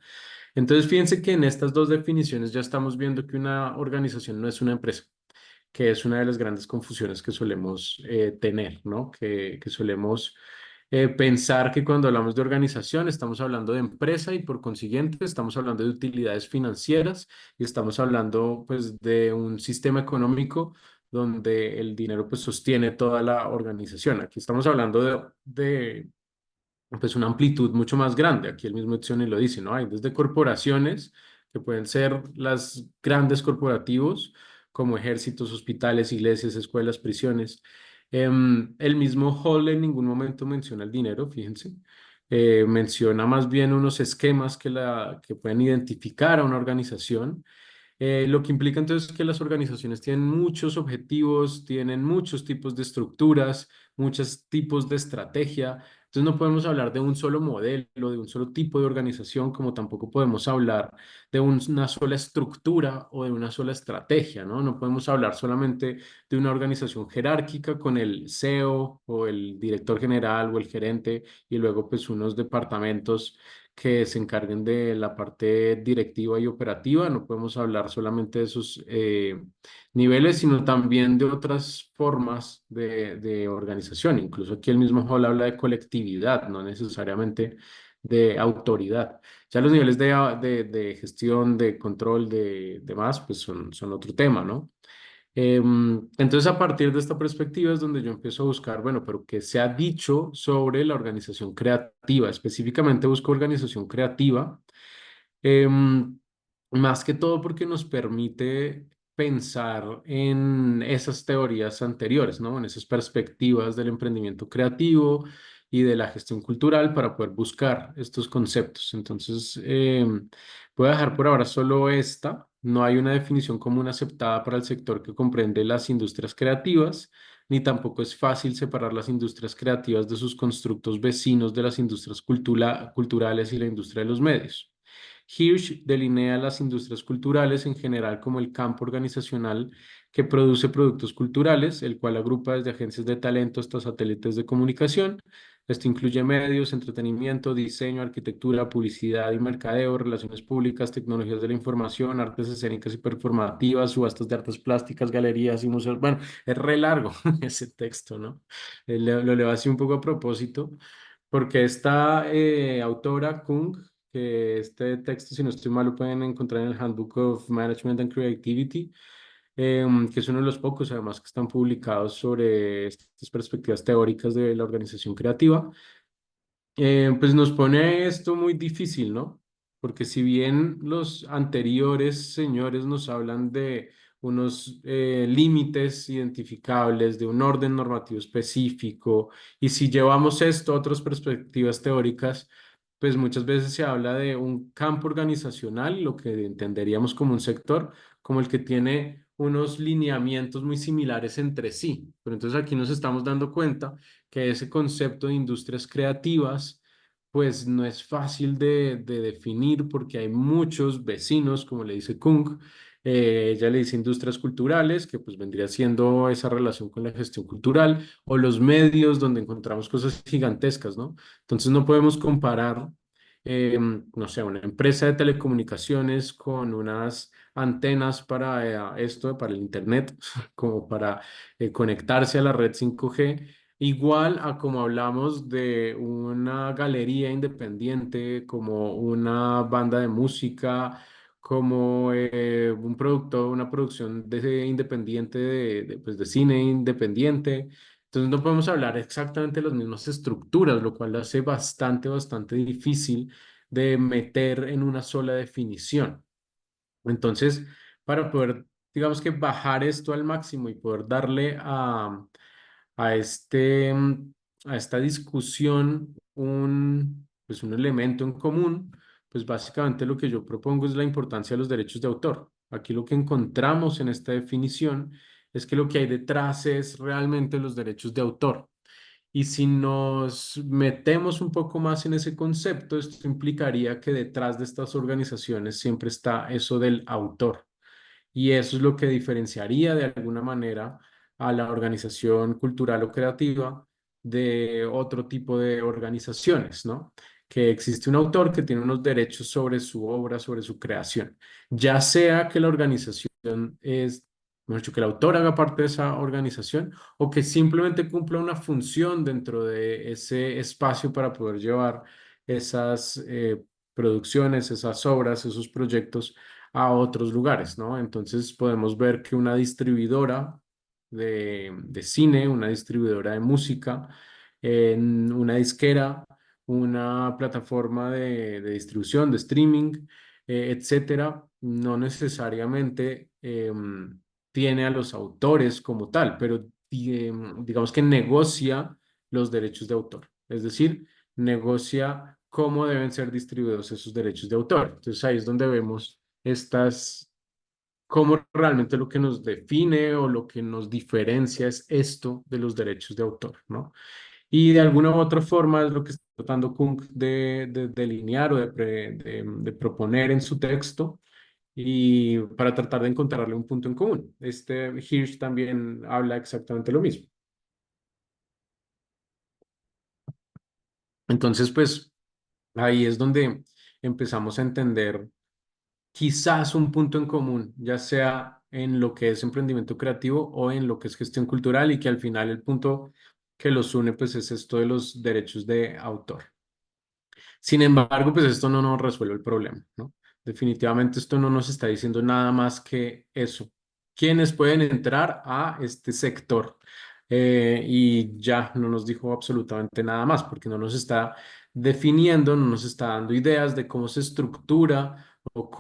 Entonces, fíjense que en estas dos definiciones ya estamos viendo que una organización no es una empresa, que es una de las grandes confusiones que solemos tener, ¿no? Que solemos pensar que cuando hablamos de organización estamos hablando de empresa y por consiguiente estamos hablando de utilidades financieras y estamos hablando pues de un sistema económico donde el dinero pues sostiene toda la organización. Aquí estamos hablando de pues una amplitud mucho más grande. Aquí el mismo Etzioni lo dice, ¿no? Hay desde corporaciones, que pueden ser las grandes corporativos, como ejércitos, hospitales, iglesias, escuelas, prisiones. El mismo Hall en ningún momento menciona el dinero, fíjense. menciona más bien unos esquemas que pueden identificar a una organización, lo que implica entonces que las organizaciones tienen muchos objetivos, tienen muchos tipos de estructuras, muchos tipos de estrategia. Entonces no podemos hablar de un solo modelo, de un solo tipo de organización, como tampoco podemos hablar de una sola estructura o de una sola estrategia, ¿no? No podemos hablar solamente de una organización jerárquica con el CEO o el director general o el gerente y luego pues unos departamentos que se encarguen de la parte directiva y operativa. No podemos hablar solamente de esos niveles, sino también de otras formas de organización. Incluso aquí el mismo Hall habla de colectividad, no necesariamente de autoridad. Ya los niveles de gestión, de control, de demás, pues son otro tema, ¿no? Entonces, a partir de esta perspectiva es donde yo empiezo a buscar, bueno, pero ¿qué se ha dicho sobre la organización creativa? Específicamente busco organización creativa, em, más que todo porque nos permite pensar en esas teorías anteriores, ¿no? En esas perspectivas del emprendimiento creativo y de la gestión cultural para poder buscar estos conceptos. Entonces, voy a dejar por ahora solo esta. No hay una definición común aceptada para el sector que comprende las industrias creativas, ni tampoco es fácil separar las industrias creativas de sus constructos vecinos de las industrias culturales y la industria de los medios. Hirsch delinea las industrias culturales en general como el campo organizacional que produce productos culturales, el cual agrupa desde agencias de talento hasta satélites de comunicación. Esto incluye medios, entretenimiento, diseño, arquitectura, publicidad y mercadeo, relaciones públicas, tecnologías de la información, artes escénicas y performativas, subastas de artes plásticas, galerías y museos. Bueno, es re largo ese texto, ¿no? Lo leo así un poco a propósito, porque esta autora, Kung, que este texto, si no estoy mal, lo pueden encontrar en el Handbook of Management and Creativity, que es uno de los pocos, además, que están publicados sobre estas perspectivas teóricas de la organización creativa. Pues nos pone esto muy difícil, ¿no? Porque si bien los anteriores señores nos hablan de unos límites identificables, de un orden normativo específico, y si llevamos esto a otras perspectivas teóricas, pues muchas veces se habla de un campo organizacional, lo que entenderíamos como un sector, como el que tiene unos lineamientos muy similares entre sí. Pero entonces aquí nos estamos dando cuenta que ese concepto de industrias creativas, pues no es fácil de definir porque hay muchos vecinos, como le dice Kung. Ella le dice industrias culturales, que pues vendría siendo esa relación con la gestión cultural, o los medios donde encontramos cosas gigantescas, ¿no? Entonces no podemos comparar, no sé, una empresa de telecomunicaciones con unas antenas para esto, para el Internet, como para conectarse a la red 5G. Igual a como hablamos de una galería independiente, como una banda de música, como un productor, una producción independiente pues de cine independiente. Entonces no podemos hablar exactamente de las mismas estructuras, lo cual hace bastante difícil de meter en una sola definición. Entonces, para poder, digamos que bajar esto al máximo y poder darle a, este, a esta discusión pues un elemento en común, pues básicamente lo que yo propongo es la importancia de los derechos de autor. Aquí lo que encontramos en esta definición es que lo que hay detrás es realmente los derechos de autor. Y si nos metemos un poco más en ese concepto, esto implicaría que detrás de estas organizaciones siempre está eso del autor. Y eso es lo que diferenciaría de alguna manera a la organización cultural o creativa de otro tipo de organizaciones, ¿no? Que existe un autor que tiene unos derechos sobre su obra, sobre su creación, ya sea que la organización es, mejor dicho, que el autor haga parte de esa organización o que simplemente cumpla una función dentro de ese espacio para poder llevar esas producciones, esas obras, esos proyectos a otros lugares, ¿no? Entonces podemos ver que una distribuidora de cine, una distribuidora de música, una disquera, una plataforma de distribución, de streaming, etcétera, no necesariamente tiene a los autores como tal, pero digamos que negocia los derechos de autor. Es decir, negocia cómo deben ser distribuidos esos derechos de autor. Entonces ahí es donde vemos cómo realmente lo que nos define o lo que nos diferencia es esto de los derechos de autor, ¿no? Y de alguna u otra forma es lo que está tratando Kung de delinear o de proponer en su texto y para tratar de encontrarle un punto en común. Hirsch también habla exactamente lo mismo. Entonces, pues ahí es donde empezamos a entender quizás un punto en común, ya sea en lo que es emprendimiento creativo o en lo que es gestión cultural y que al final el punto que los une pues es esto de los derechos de autor. Sin embargo, pues esto no nos resuelve el problema, ¿no? Definitivamente esto no nos está diciendo nada más que eso. ¿Quiénes pueden entrar a este sector? Y ya no nos dijo absolutamente nada más porque no nos está definiendo, no nos está dando ideas de cómo se estructura o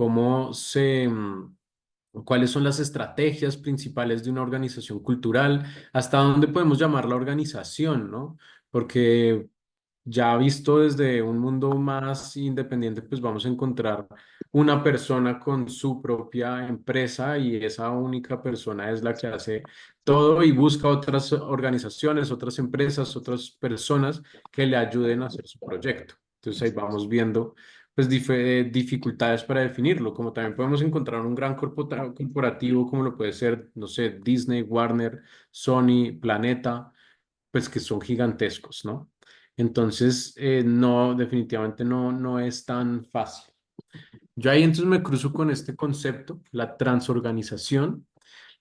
cuáles son las estrategias principales de una organización cultural, hasta dónde podemos llamar la organización, ¿no? Porque ya visto desde un mundo más independiente, pues vamos a encontrar una persona con su propia empresa y esa única persona es la que hace todo y busca otras organizaciones, otras empresas, otras personas que le ayuden a hacer su proyecto. Entonces ahí vamos viendo pues dificultades para definirlo, como también podemos encontrar un gran corporativo como lo puede ser, no sé, Disney, Warner, Sony, Planeta, pues que son gigantescos, ¿no? Entonces, no, definitivamente no es tan fácil. Yo ahí entonces me cruzo con este concepto, la transorganización.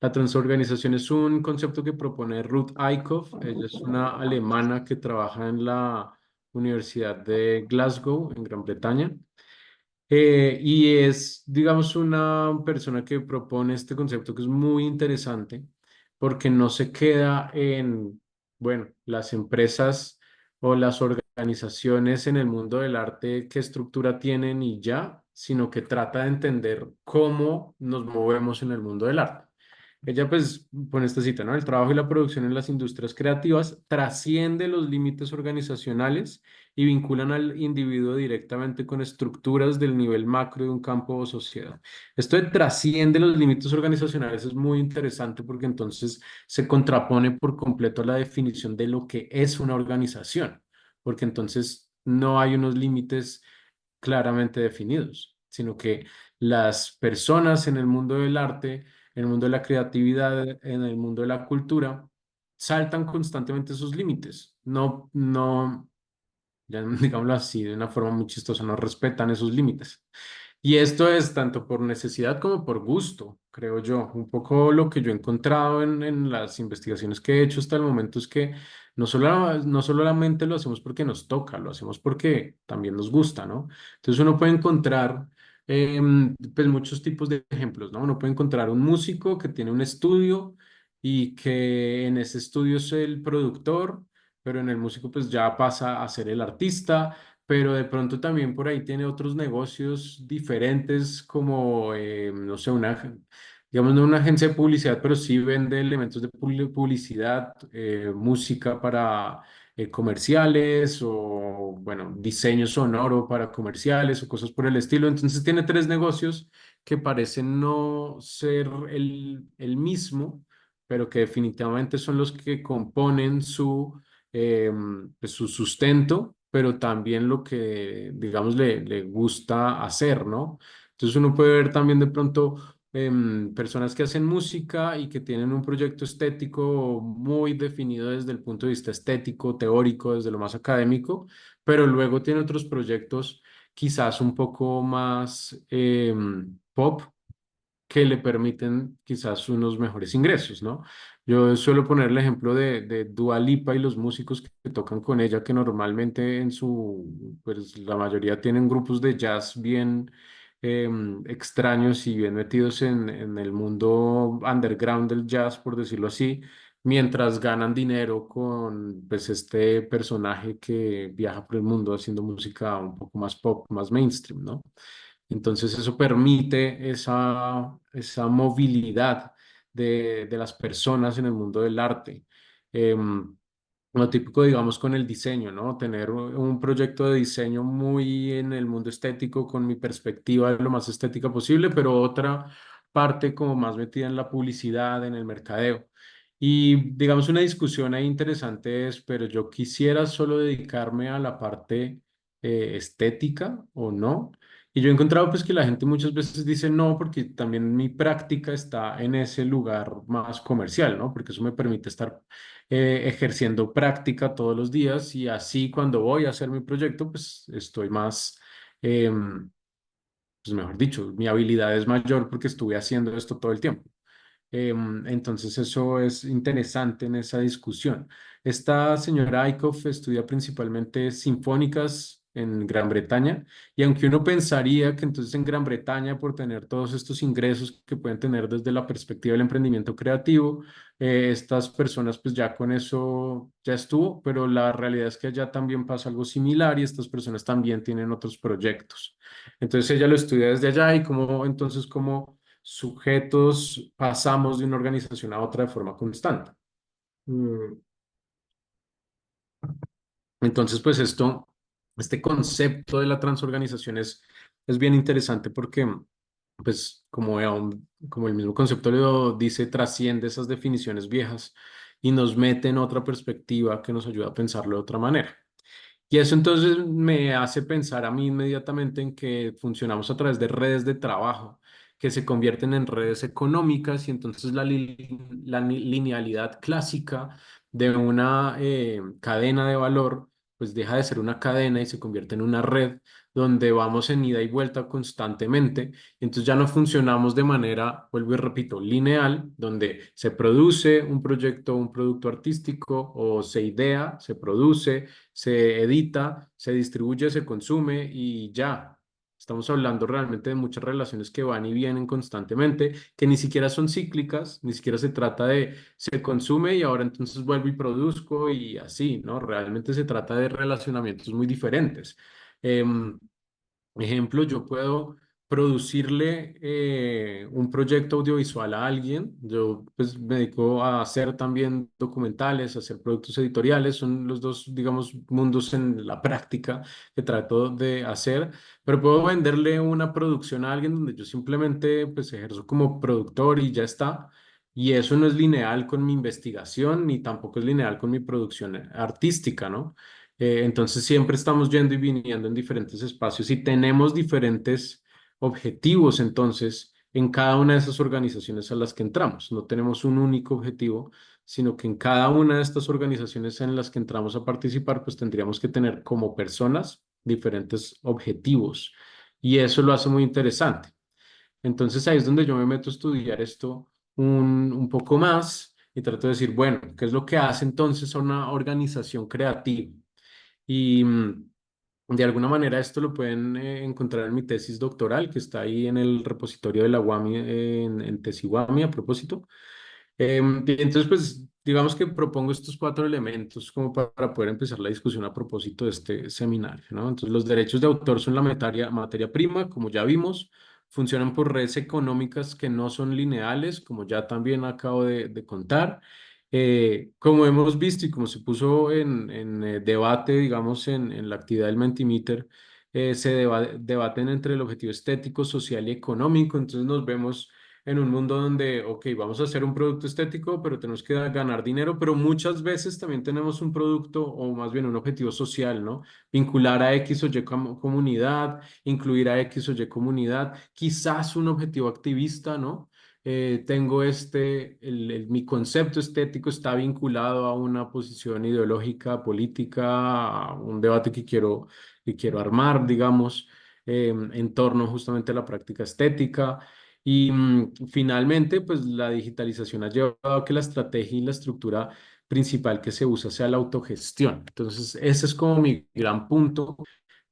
La transorganización es un concepto que propone Ruth Eickhoff. Ella es una alemana que trabaja en la Universidad de Glasgow, en Gran Bretaña. Y es, digamos, una persona que propone este concepto que es muy interesante porque no se queda en, bueno, las empresas o las organizaciones en el mundo del arte, qué estructura tienen y ya, sino que trata de entender cómo nos movemos en el mundo del arte. Ella pues pone esta cita, ¿no? El trabajo y la producción en las industrias creativas trasciende los límites organizacionales y vinculan al individuo directamente con estructuras del nivel macro de un campo o sociedad. Esto de trasciende los límites organizacionales es muy interesante porque entonces se contrapone por completo a la definición de lo que es una organización, porque entonces no hay unos límites claramente definidos, sino que las personas en el mundo del arte, en el mundo de la creatividad, en el mundo de la cultura, saltan constantemente esos límites. No, ya digámoslo así, de una forma muy chistosa, no respetan esos límites. Y esto es tanto por necesidad como por gusto, creo yo. Un poco lo que yo he encontrado en las investigaciones que he hecho hasta el momento es que no solamente lo hacemos porque nos toca, lo hacemos porque también nos gusta, ¿no? Entonces uno puede encontrar pues muchos tipos de ejemplos, ¿no? Uno puede encontrar un músico que tiene un estudio y que en ese estudio es el productor, pero en el músico pues ya pasa a ser el artista, pero de pronto también por ahí tiene otros negocios diferentes como, no sé, digamos, no una agencia de publicidad, pero sí vende elementos de publicidad, música para comerciales o, bueno, diseño sonoro para comerciales o cosas por el estilo. Entonces tiene tres negocios que parecen no ser el mismo, pero que definitivamente son los que componen pues, su sustento, pero también lo que, digamos, le gusta hacer, ¿no? Entonces uno puede ver también de pronto personas que hacen música y que tienen un proyecto estético muy definido desde el punto de vista estético, teórico, desde lo más académico, pero luego tiene otros proyectos quizás un poco más pop que le permiten quizás unos mejores ingresos, ¿no? Yo suelo poner el ejemplo de Dua Lipa y los músicos que tocan con ella, que normalmente pues la mayoría tienen grupos de jazz bien extraños y bien metidos en el mundo underground del jazz, por decirlo así, mientras ganan dinero con pues este personaje que viaja por el mundo haciendo música un poco más pop, más mainstream, ¿no? Entonces eso permite esa movilidad de las personas en el mundo del arte. Em, lo típico, digamos, con el diseño, ¿no? Tener un proyecto de diseño muy en el mundo estético, con mi perspectiva de lo más estética posible, pero otra parte como más metida en la publicidad, en el mercadeo. Y digamos, una discusión ahí interesante es, pero yo quisiera solo dedicarme a la parte estética o no. Y yo he encontrado pues que la gente muchas veces dice no, porque también mi práctica está en ese lugar más comercial, ¿no? Porque eso me permite estar ejerciendo práctica todos los días y así cuando voy a hacer mi proyecto, pues estoy más, pues mejor dicho, mi habilidad es mayor porque estuve haciendo esto todo el tiempo. Entonces eso es interesante en esa discusión. Esta señora Aikoff estudia principalmente sinfónicas en Gran Bretaña y aunque uno pensaría que entonces en Gran Bretaña por tener todos estos ingresos que pueden tener desde la perspectiva del emprendimiento creativo, estas personas pues ya con eso ya estuvo, pero la realidad es que allá también pasa algo similar y estas personas también tienen otros proyectos. Entonces ella lo estudia desde allá y como entonces como sujetos pasamos de una organización a otra de forma constante. Mm, Entonces, pues este concepto de la transorganización es bien interesante porque, pues, como el mismo concepto lo dice, trasciende esas definiciones viejas y nos mete en otra perspectiva que nos ayuda a pensarlo de otra manera. Y eso entonces me hace pensar a mí inmediatamente en que funcionamos a través de redes de trabajo que se convierten en redes económicas y entonces la linealidad clásica de una cadena de valor pues deja de ser una cadena y se convierte en una red donde vamos en ida y vuelta constantemente. Entonces ya no funcionamos de manera, vuelvo y repito, lineal, donde se produce un proyecto, un producto artístico o se idea, se produce, se edita, se distribuye, se consume y ya. Estamos hablando realmente de muchas relaciones que van y vienen constantemente, que ni siquiera son cíclicas, ni siquiera se trata de se consume y ahora entonces vuelvo y produzco y así, ¿no? Realmente se trata de relacionamientos muy diferentes. Em, Ejemplo, yo puedo producirle un proyecto audiovisual a alguien. Yo pues me dedico a hacer también documentales, a hacer productos editoriales. Son los dos, digamos, mundos en la práctica que trato de hacer. Pero puedo venderle una producción a alguien donde yo simplemente pues ejerzo como productor y ya está. Y eso no es lineal con mi investigación ni tampoco es lineal con mi producción artística, ¿no? Entonces siempre estamos yendo y viniendo en diferentes espacios y tenemos diferentes objetivos entonces en cada una de esas organizaciones a las que entramos. No tenemos un único objetivo, sino que en cada una de estas organizaciones en las que entramos a participar, pues tendríamos que tener como personas diferentes objetivos y eso lo hace muy interesante. Entonces ahí es donde yo me meto a estudiar esto un poco más y trato de decir, bueno, ¿qué es lo que hace entonces a una organización creativa? Y de alguna manera esto lo pueden encontrar en mi tesis doctoral, que está ahí en el repositorio de la UAMI, en Tesiwami a propósito. Y entonces, pues, digamos que propongo estos cuatro elementos como para poder empezar la discusión a propósito de este seminario, ¿no? Entonces, los derechos de autor son la materia prima, como ya vimos, funcionan por redes económicas que no son lineales, como ya también acabo de contar. Como hemos visto y como se puso en debate, digamos, en la actividad del Mentimeter, debaten entre el objetivo estético, social y económico. Entonces nos vemos en un mundo donde, ok, vamos a hacer un producto estético, pero tenemos que ganar dinero, pero muchas veces también tenemos un producto o más bien un objetivo social, ¿no? Vincular a X o Y comunidad, incluir a X o Y comunidad, quizás un objetivo activista, ¿no? Tengo mi concepto estético está vinculado a una posición ideológica, política, a un debate que quiero armar, digamos, en torno justamente a la práctica estética. Y finalmente, pues la digitalización ha llevado a que la estrategia y la estructura principal que se usa sea la autogestión. Entonces, ese es como mi gran punto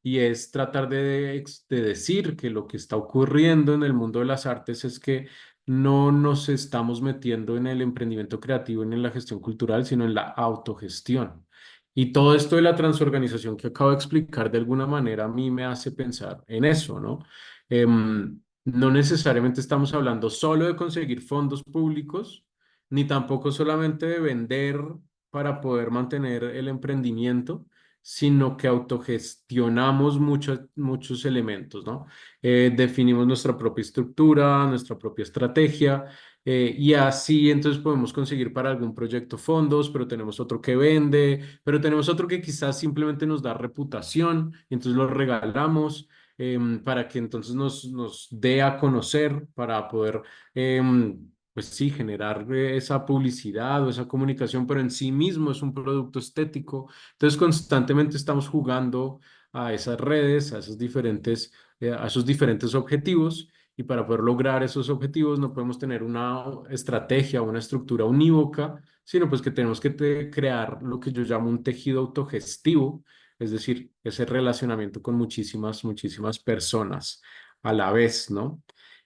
y es tratar de decir que lo que está ocurriendo en el mundo de las artes es que no nos estamos metiendo en el emprendimiento creativo ni en la gestión cultural, sino en la autogestión. Y todo esto de la transorganización que acabo de explicar de alguna manera a mí me hace pensar en eso, ¿no? No necesariamente estamos hablando solo de conseguir fondos públicos, ni tampoco solamente de vender para poder mantener el emprendimiento, sino que autogestionamos muchos elementos, ¿no? Definimos nuestra propia estructura, nuestra propia estrategia, y así entonces podemos conseguir para algún proyecto fondos, pero tenemos otro que vende, pero tenemos otro que quizás simplemente nos da reputación, y entonces lo regalamos para que entonces nos dé a conocer, para poder, pues sí, generar esa publicidad o esa comunicación, pero en sí mismo es un producto estético. Entonces constantemente estamos jugando a esas redes, a esos diferentes objetivos. Y para poder lograr esos objetivos no podemos tener una estrategia o una estructura unívoca, sino pues que tenemos que crear lo que yo llamo un tejido autogestivo, es decir, ese relacionamiento con muchísimas personas a la vez, ¿no?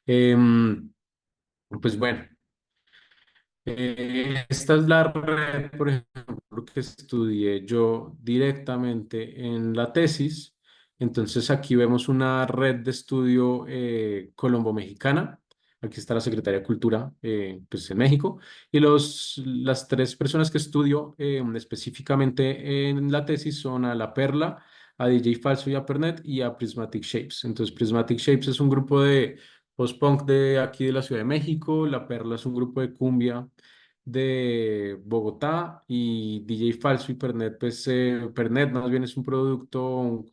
Em, pues bueno, esta es la red, por ejemplo, que estudié yo directamente en la tesis. Entonces aquí vemos una red de estudio colombo-mexicana. Aquí está la Secretaría de Cultura, pues en México. Y las tres personas que estudio específicamente en la tesis son a La Perla, a DJ Falso y a Pernet y a Prismatic Shapes. Entonces Prismatic Shapes es un grupo de post-punk de aquí de la Ciudad de México. La Perla es un grupo de cumbia de Bogotá, y DJ Falso y Pernet, pues Pernet más bien es un producto,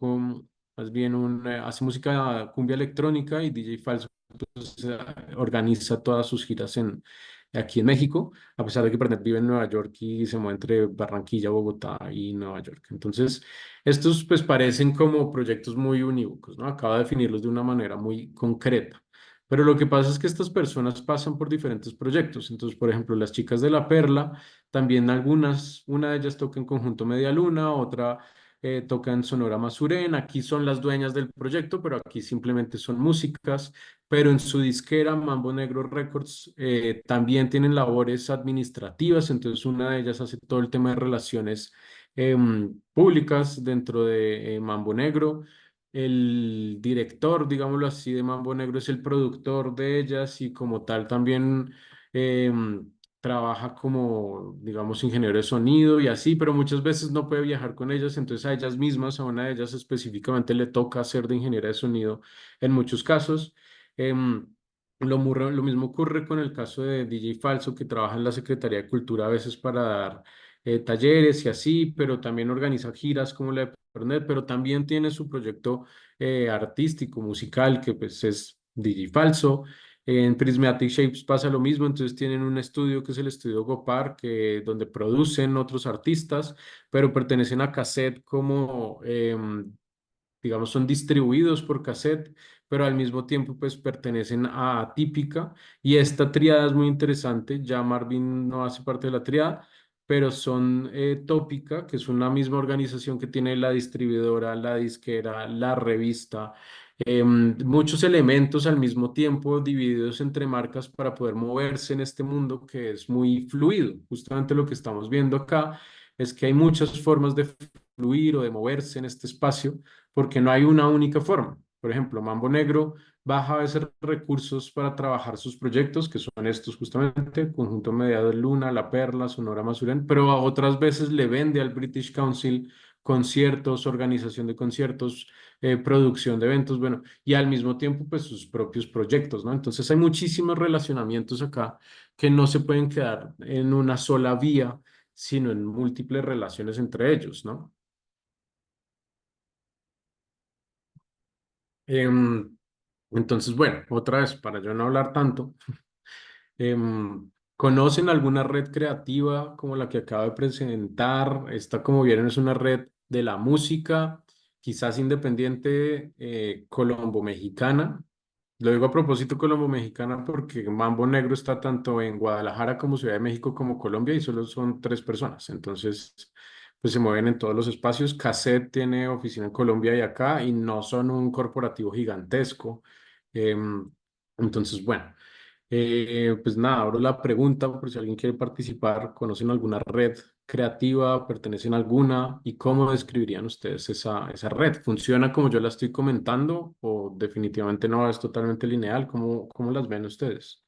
más bien hace música cumbia electrónica, y DJ Falso pues, organiza todas sus giras aquí en México, a pesar de que Pernet vive en Nueva York y se mueve entre Barranquilla, Bogotá y Nueva York. Entonces, estos pues parecen como proyectos muy unívocos, ¿no? Acabo de definirlos de una manera muy concreta. Pero lo que pasa es que estas personas pasan por diferentes proyectos. Entonces, por ejemplo, las chicas de La Perla, también una de ellas toca en Conjunto Media Luna, otra toca en Sonora Masurén. Aquí son las dueñas del proyecto, pero aquí simplemente son músicas. Pero en su disquera, Mambo Negro Records, también tienen labores administrativas. Entonces, una de ellas hace todo el tema de relaciones públicas dentro de Mambo Negro. El director, digámoslo así, de Mambo Negro es el productor de ellas, y como tal también trabaja como, digamos, ingeniero de sonido y así, pero muchas veces no puede viajar con ellas, entonces a ellas mismas, a una de ellas específicamente le toca hacer de ingeniera de sonido en muchos casos. Em, lo mismo ocurre con el caso de DJ Falso, que trabaja en la Secretaría de Cultura a veces para dar talleres y así, pero también organiza giras como la de Pernet, pero también tiene su proyecto artístico, musical, que pues es Falso. En Prismatic Shapes pasa lo mismo, entonces tienen un estudio que es el estudio Gopar, donde producen otros artistas, pero pertenecen a Cassette como, digamos, son distribuidos por Cassette, pero al mismo tiempo pues pertenecen a Atípica, y esta triada es muy interesante. Ya Marvin no hace parte de la triada, pero son Tópica, que es una misma organización que tiene la distribuidora, la disquera, la revista, muchos elementos al mismo tiempo divididos entre marcas para poder moverse en este mundo que es muy fluido. Justamente lo que estamos viendo acá es que hay muchas formas de fluir o de moverse en este espacio, porque no hay una única forma. Por ejemplo, Mambo Negro baja a veces recursos para trabajar sus proyectos, que son estos justamente, Conjunto Mediado de Luna, La Perla, Sonora Masurén, pero a otras veces le vende al British Council conciertos, organización de conciertos, producción de eventos, bueno, y al mismo tiempo pues sus propios proyectos, ¿no? Entonces hay muchísimos relacionamientos acá que no se pueden quedar en una sola vía, sino en múltiples relaciones entre ellos, ¿no? Em, entonces, bueno, otra vez, para yo no hablar tanto, ¿conocen alguna red creativa como la que acabo de presentar? Esta, como vieron, es una red de la música, quizás independiente, colombo-mexicana. Lo digo a propósito colombo-mexicana porque Mambo Negro está tanto en Guadalajara como Ciudad de México como Colombia, y solo son tres personas. Entonces, pues se mueven en todos los espacios. Cassette tiene oficina en Colombia y acá, y no son un corporativo gigantesco. Em, entonces, bueno. Pues nada, ahora la pregunta, por si alguien quiere participar, ¿conocen alguna red creativa? ¿Pertenecen a alguna? ¿Y cómo describirían ustedes esa red? ¿Funciona como yo la estoy comentando o definitivamente no, es totalmente lineal? ¿Cómo las ven ustedes?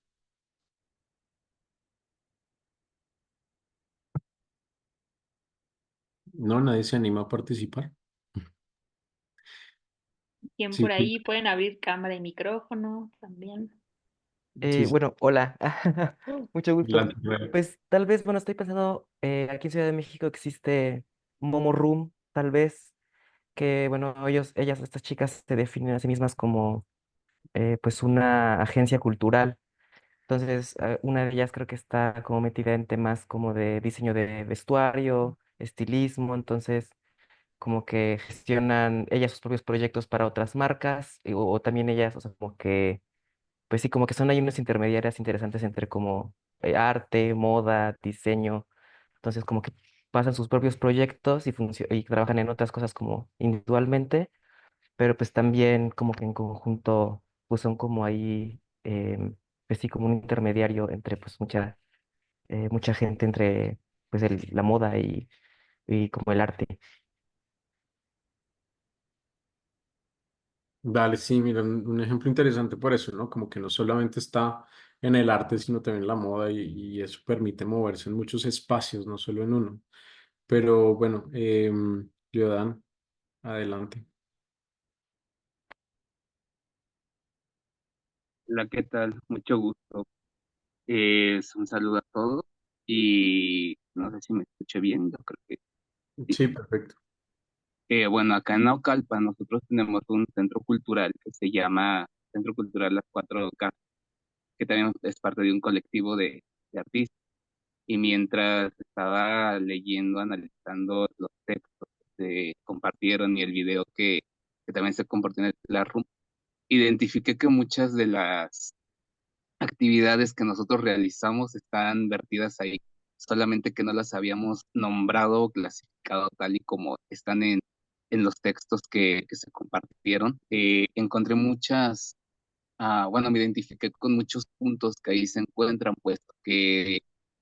No, nadie se anima a participar. Quien Sí, por ahí pueden abrir cámara y micrófono también. sí, sí. Bueno, hola, mucho gusto. Adelante, Gabriel. Pues tal vez, bueno, estoy pensando, aquí en Ciudad de México existe Momo Room, tal vez, que, bueno, estas chicas se definen a sí mismas como, pues, una agencia cultural. Entonces, una de ellas creo que está como metida en temas como de diseño de vestuario, estilismo, entonces, como que gestionan ellas sus propios proyectos para otras marcas, o también ellas, o sea, como que pues sí, como que son ahí unas intermediarias interesantes entre como arte, moda, diseño. Entonces, como que pasan sus propios proyectos y trabajan en otras cosas como individualmente, pero pues también como que en conjunto, pues son como ahí, pues sí, como un intermediario entre pues mucha gente entre pues la moda y como el arte. Dale, sí, mira, un ejemplo interesante por eso, ¿no? Como que no solamente está en el arte, sino también en la moda y eso permite moverse en muchos espacios, no solo en uno. Pero bueno, Leodan, adelante. Hola, ¿qué tal? Mucho gusto. Es un saludo a todos y no sé si me escuché bien, yo creo que sí. Sí, perfecto. Bueno, acá en Naucalpan nosotros tenemos un centro cultural que se llama Centro Cultural Las Cuatro Casas, que también es parte de un colectivo de artistas. Y mientras estaba leyendo, analizando los textos que se compartieron y el video que también se compartió en el Classroom, identifiqué que muchas de las actividades que nosotros realizamos están vertidas ahí, solamente que no las habíamos nombrado o clasificado tal y como están en los textos que se compartieron. Encontré muchas, bueno, me identifiqué con muchos puntos que ahí se encuentran, puesto que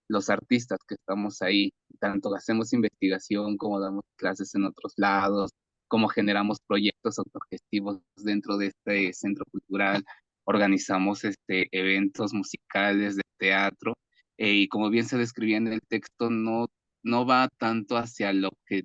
los artistas que estamos ahí, tanto hacemos investigación como damos clases en otros lados, como generamos proyectos autogestivos dentro de este centro cultural, organizamos eventos musicales de teatro, y como bien se describía en el texto, no va tanto hacia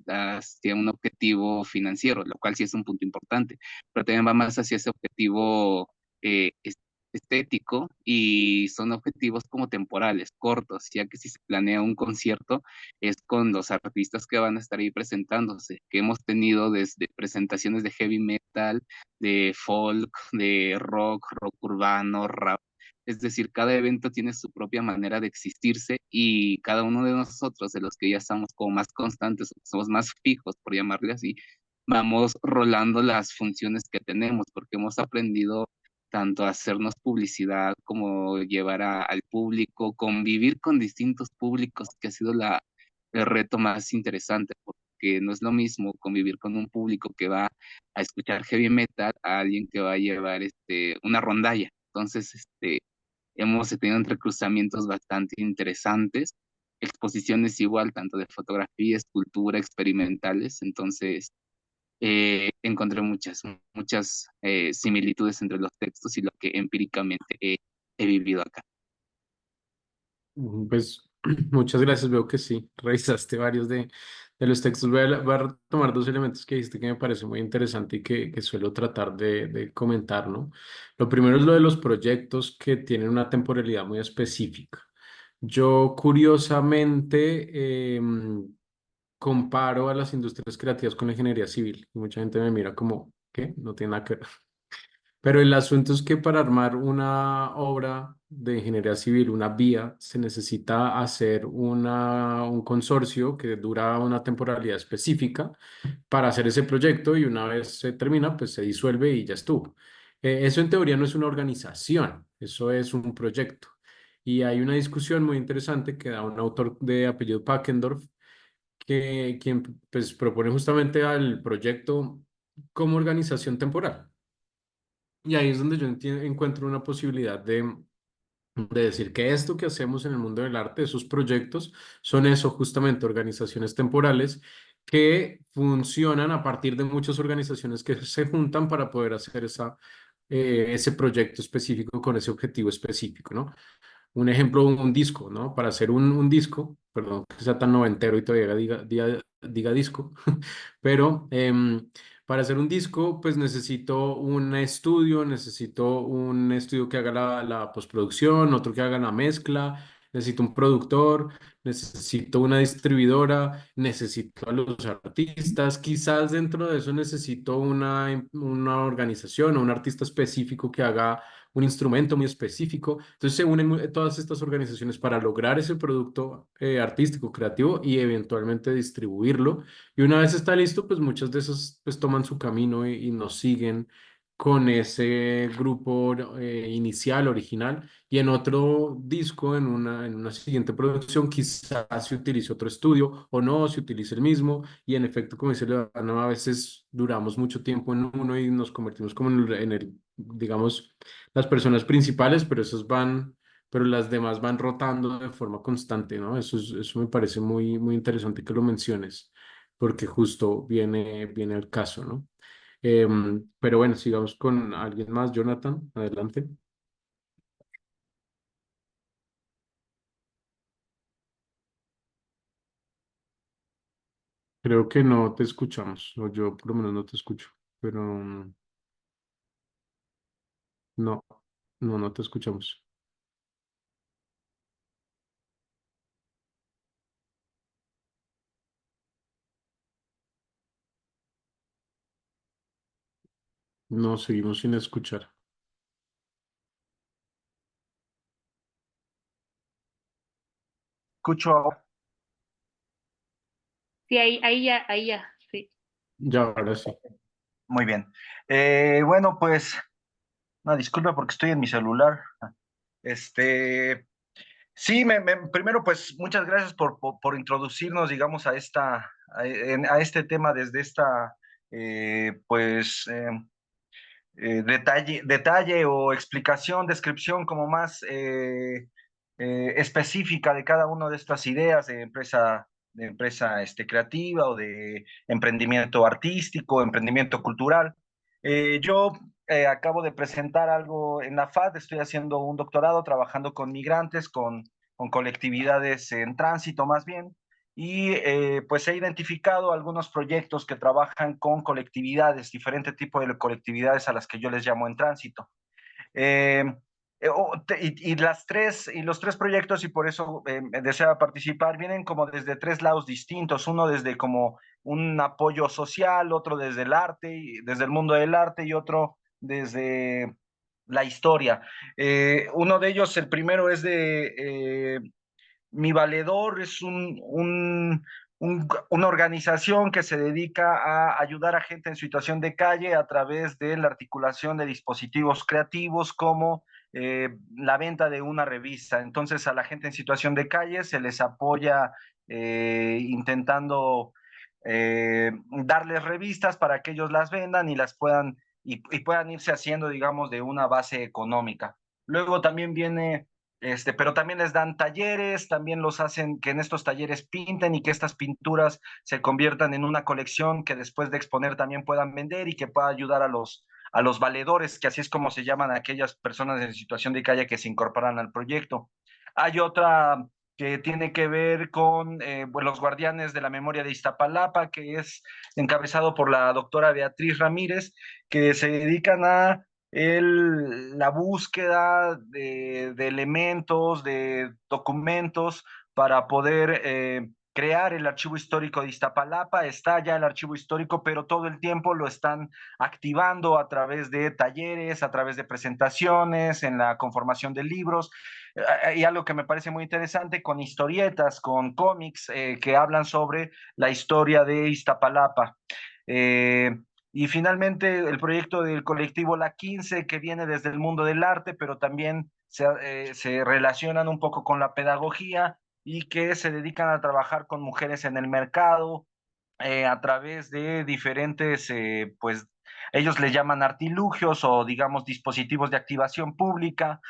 hacia un objetivo financiero, lo cual sí es un punto importante, pero también va más hacia ese objetivo eh, es- estético, y son objetivos como temporales, cortos, ya que si se planea un concierto es con los artistas que van a estar ahí presentándose, que hemos tenido desde presentaciones de heavy metal, de folk, de rock urbano, rap. Es decir, cada evento tiene su propia manera de existirse, y cada uno de nosotros, de los que ya estamos como más constantes, o somos más fijos, por llamarle así, vamos rolando las funciones que tenemos, porque hemos aprendido tanto a hacernos publicidad como llevar al público, convivir con distintos públicos, que ha sido el reto más interesante, porque no es lo mismo convivir con un público que va a escuchar heavy metal a alguien que va a llevar una rondalla. Entonces, hemos tenido entrecruzamientos bastante interesantes, exposiciones igual, tanto de fotografía, escultura, experimentales. Entonces, encontré muchas similitudes entre los textos y lo que empíricamente he vivido acá. Pues muchas gracias, veo que sí, revisaste varios de los textos. Voy a retomar dos elementos que dijiste que me parece muy interesante y que suelo tratar de comentar, ¿no? Lo primero es lo de los proyectos que tienen una temporalidad muy específica. Yo curiosamente comparo a las industrias creativas con la ingeniería civil y mucha gente me mira como, ¿qué? No tiene nada que ver. Pero el asunto es que para armar una obra de ingeniería civil, una vía, se necesita hacer un consorcio que dura una temporalidad específica para hacer ese proyecto, y una vez se termina, pues se disuelve y ya estuvo. Eso en teoría no es una organización, eso es un proyecto. Y hay una discusión muy interesante que da un autor de apellido Packendorf, quien pues propone justamente al proyecto como organización temporal. Y ahí es donde yo encuentro una posibilidad de decir que esto que hacemos en el mundo del arte, esos proyectos, son eso justamente, organizaciones temporales que funcionan a partir de muchas organizaciones que se juntan para poder hacer ese proyecto específico con ese objetivo específico, ¿no? Un ejemplo, un disco, ¿no? Para hacer un disco, perdón que sea tan noventero y todavía diga disco, pero para hacer un disco pues necesito necesito un estudio que haga la postproducción, otro que haga la mezcla, necesito un productor, necesito una distribuidora, necesito a los artistas, quizás dentro de eso necesito una organización o un artista específico que haga un instrumento muy específico. Entonces se unen todas estas organizaciones para lograr ese producto artístico, creativo y eventualmente distribuirlo. Y una vez está listo, pues muchas de esas pues toman su camino y nos siguen con ese grupo inicial, original, y en otro disco, en una siguiente producción, quizás se utilice otro estudio o no, se utilice el mismo, y en efecto, como dice Leonardo, a veces duramos mucho tiempo en uno y nos convertimos como digamos, las personas principales, pero las demás van rotando de forma constante, ¿no? Eso me parece muy, muy interesante que lo menciones, porque justo viene el caso, ¿no? Pero bueno, sigamos con alguien más. Jonathan, adelante. Creo que no te escuchamos, o yo por lo menos no te escucho, pero no, no te escuchamos. No, seguimos sin escuchar. Escucho ahora. Sí, ahí ya, sí. Ya, ahora sí. Muy bien. Bueno, pues, una disculpa porque estoy en mi celular. Este, sí, primero, pues, muchas gracias por introducirnos, digamos, a este tema desde esta, pues, detalle o explicación, descripción como más específica de cada una de estas ideas de empresa creativa o de emprendimiento artístico, emprendimiento cultural. Yo acabo de presentar algo en la FAD, estoy haciendo un doctorado trabajando con migrantes, con colectividades en tránsito más bien, y pues he identificado algunos proyectos que trabajan con colectividades, diferente tipo de colectividades a las que yo les llamo en tránsito. Eh, y los tres proyectos, y por eso desea participar, vienen como desde tres lados distintos. Uno desde como un apoyo social, otro desde el arte, desde el mundo del arte, y otro desde la historia. Uno de ellos, el primero es de Mi Valedor, es una organización que se dedica a ayudar a gente en situación de calle a través de la articulación de dispositivos creativos como la venta de una revista. Entonces a la gente en situación de calle se les apoya intentando darles revistas para que ellos las vendan y las puedan y puedan irse haciendo, digamos, de una base económica. Luego también viene pero también les dan talleres, también los hacen que en estos talleres pinten y que estas pinturas se conviertan en una colección que después de exponer también puedan vender y que pueda ayudar a los valedores, que así es como se llaman aquellas personas en situación de calle que se incorporan al proyecto. Hay otra que tiene que ver con los guardianes de la memoria de Iztapalapa, que es encabezado por la doctora Beatriz Ramírez, que se dedican a la búsqueda de elementos, de documentos para poder crear el archivo histórico de Iztapalapa. Está ya el archivo histórico, pero todo el tiempo lo están activando a través de talleres, a través de presentaciones, en la conformación de libros. Y algo que me parece muy interesante, con historietas, con cómics que hablan sobre la historia de Iztapalapa. Eh, y finalmente el proyecto del colectivo La 15, que viene desde el mundo del arte, pero también se relacionan un poco con la pedagogía y que se dedican a trabajar con mujeres en el mercado a través de diferentes, pues ellos le llaman artilugios o digamos dispositivos de activación pública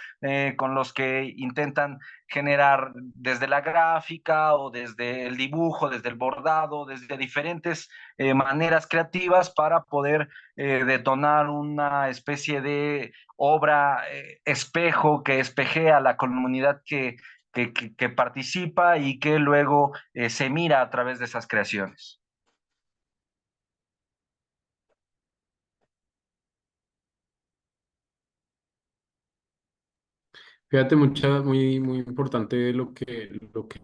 con los que intentan generar desde la gráfica o desde el dibujo, desde el bordado, desde diferentes maneras creativas para poder detonar una especie de obra espejo que espejea a la comunidad que participa y que luego se mira a través de esas creaciones. Fíjate, muy importante lo que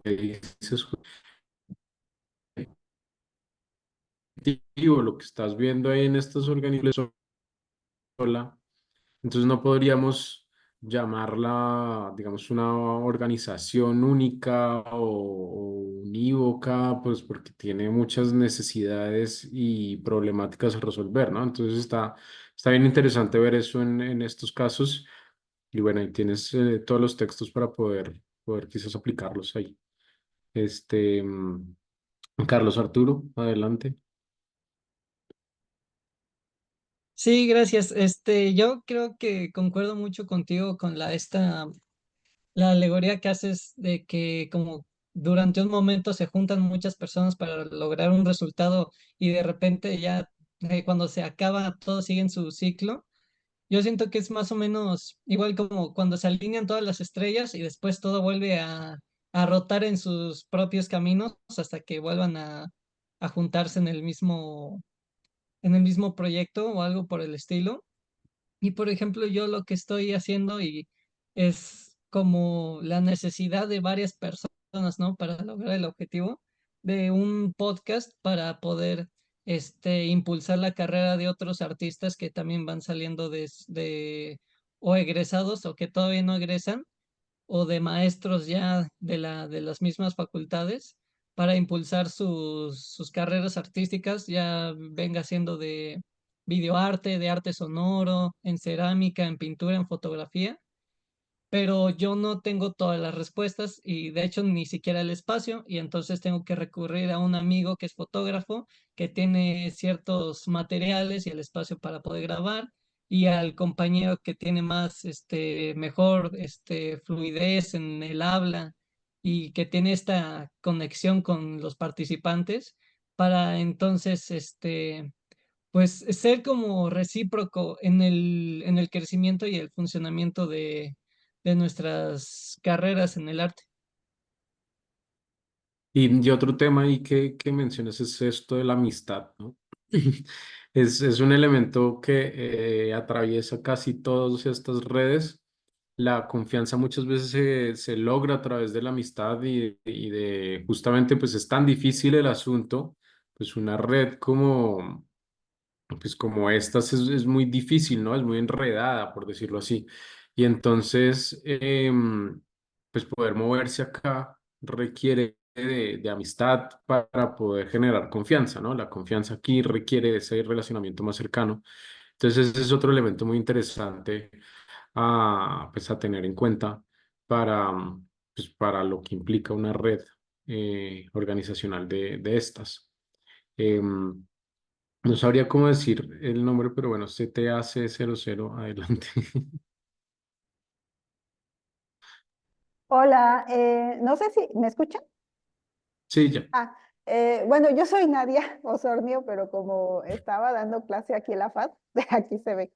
dices, lo que estás viendo ahí en estas organizaciones sola. Entonces no podríamos llamarla, digamos, una organización única o unívoca, pues porque tiene muchas necesidades y problemáticas a resolver, ¿no? Entonces está bien interesante ver eso en estos casos. Y bueno, ahí tienes todos los textos para poder quizás aplicarlos ahí. Este, Carlos Arturo, adelante. Sí, gracias. Yo creo que concuerdo mucho contigo con la alegoría que haces de que como durante un momento se juntan muchas personas para lograr un resultado y de repente ya cuando se acaba todo sigue en su ciclo. Yo siento que es más o menos igual como cuando se alinean todas las estrellas y después todo vuelve a rotar en sus propios caminos hasta que vuelvan a juntarse en el mismo proyecto o algo por el estilo. Y por ejemplo, yo lo que estoy haciendo y es como la necesidad de varias personas, ¿no? Para lograr el objetivo de un podcast para poder impulsar la carrera de otros artistas que también van saliendo o egresados o que todavía no egresan o de maestros ya de las mismas facultades para impulsar sus carreras artísticas, ya venga siendo de videoarte, de arte sonoro, en cerámica, en pintura, en fotografía, pero yo no tengo todas las respuestas y de hecho ni siquiera el espacio y entonces tengo que recurrir a un amigo que es fotógrafo, que tiene ciertos materiales y el espacio para poder grabar y al compañero que tiene más, mejor, fluidez en el habla y que tiene esta conexión con los participantes para entonces, pues ser como recíproco en el crecimiento y el funcionamiento de nuestras carreras en el arte. Y otro tema ahí que mencionas es esto de la amistad, ¿no? Es un elemento que atraviesa casi todas estas redes. La confianza muchas veces se logra a través de la amistad y de justamente pues es tan difícil el asunto, pues una red como estas es muy difícil, ¿no? Es muy enredada, por decirlo así. Y entonces, pues poder moverse acá requiere de amistad para poder generar confianza, ¿no? La confianza aquí requiere de ese relacionamiento más cercano. Entonces, ese es otro elemento muy interesante pues, a tener en cuenta para, pues, para lo que implica una red organizacional de estas. Em, no sabría cómo decir el nombre, pero bueno, CTAC00, adelante. Hola, no sé si me escuchan. Sí, ya. Bueno, yo soy Nadia Osornio, pero como estaba dando clase aquí en la FAD, de aquí se ve,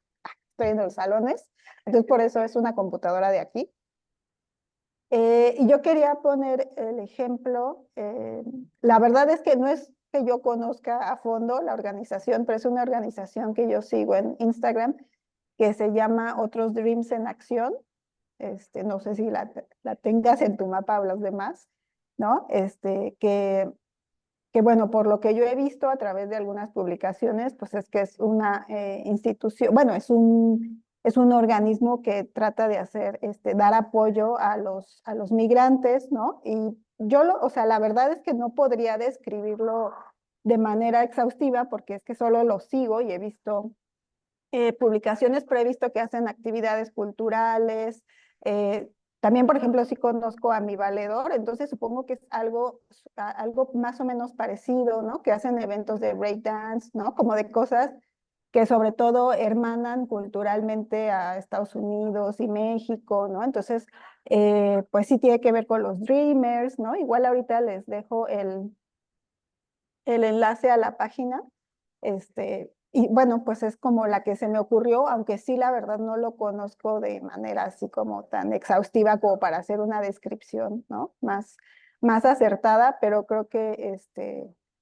estoy en los salones, entonces por eso es una computadora de aquí. Y yo quería poner el ejemplo, la verdad es que no es que yo conozca a fondo la organización, pero es una organización que yo sigo en Instagram que se llama Otros Dreams en Acción. No sé si la tengas en tu mapa o los demás, ¿no? Que bueno, por lo que yo he visto a través de algunas publicaciones, pues es que es una institución, bueno, es un organismo que trata de hacer, dar apoyo a los migrantes, ¿no? Y o sea, la verdad es que no podría describirlo de manera exhaustiva porque es que solo lo sigo y he visto publicaciones, pero he visto que hacen actividades culturales. También, por ejemplo, sí conozco a Mi Valedor, entonces supongo que es algo más o menos parecido, ¿no? Que hacen eventos de breakdance, ¿no? Como de cosas que sobre todo hermanan culturalmente a Estados Unidos y México, ¿no? Entonces, pues sí tiene que ver con los Dreamers, ¿no? Igual ahorita les dejo el enlace a la página. Y bueno, pues es como la que se me ocurrió, aunque sí, la verdad no lo conozco de manera así como tan exhaustiva como para hacer una descripción, ¿no? Más acertada, pero creo que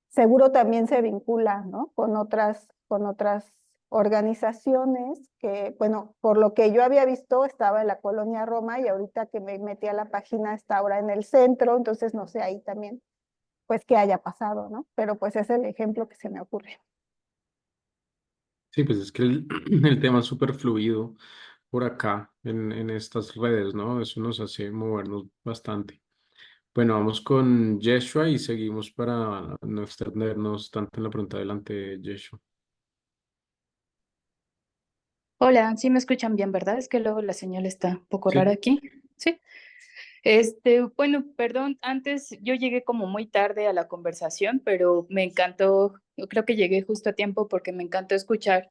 seguro también se vincula, ¿no? Con otras organizaciones que, bueno, por lo que yo había visto, estaba en la colonia Roma y ahorita que me metí a la página está ahora en el centro, entonces no sé ahí también, pues qué haya pasado, ¿no? Pero pues es el ejemplo que se me ocurre. Sí, pues es que el tema es súper fluido por acá en estas redes, ¿no? Eso nos hace movernos bastante. Bueno, vamos con Yeshua y seguimos para no extendernos tanto en la pregunta adelante, Yeshua. Hola, sí me escuchan bien, ¿verdad? Es que luego la señal está un poco rara Sí. aquí. Sí. Bueno, perdón, antes yo llegué como muy tarde a la conversación, pero me encantó, yo creo que llegué justo a tiempo porque me encantó escuchar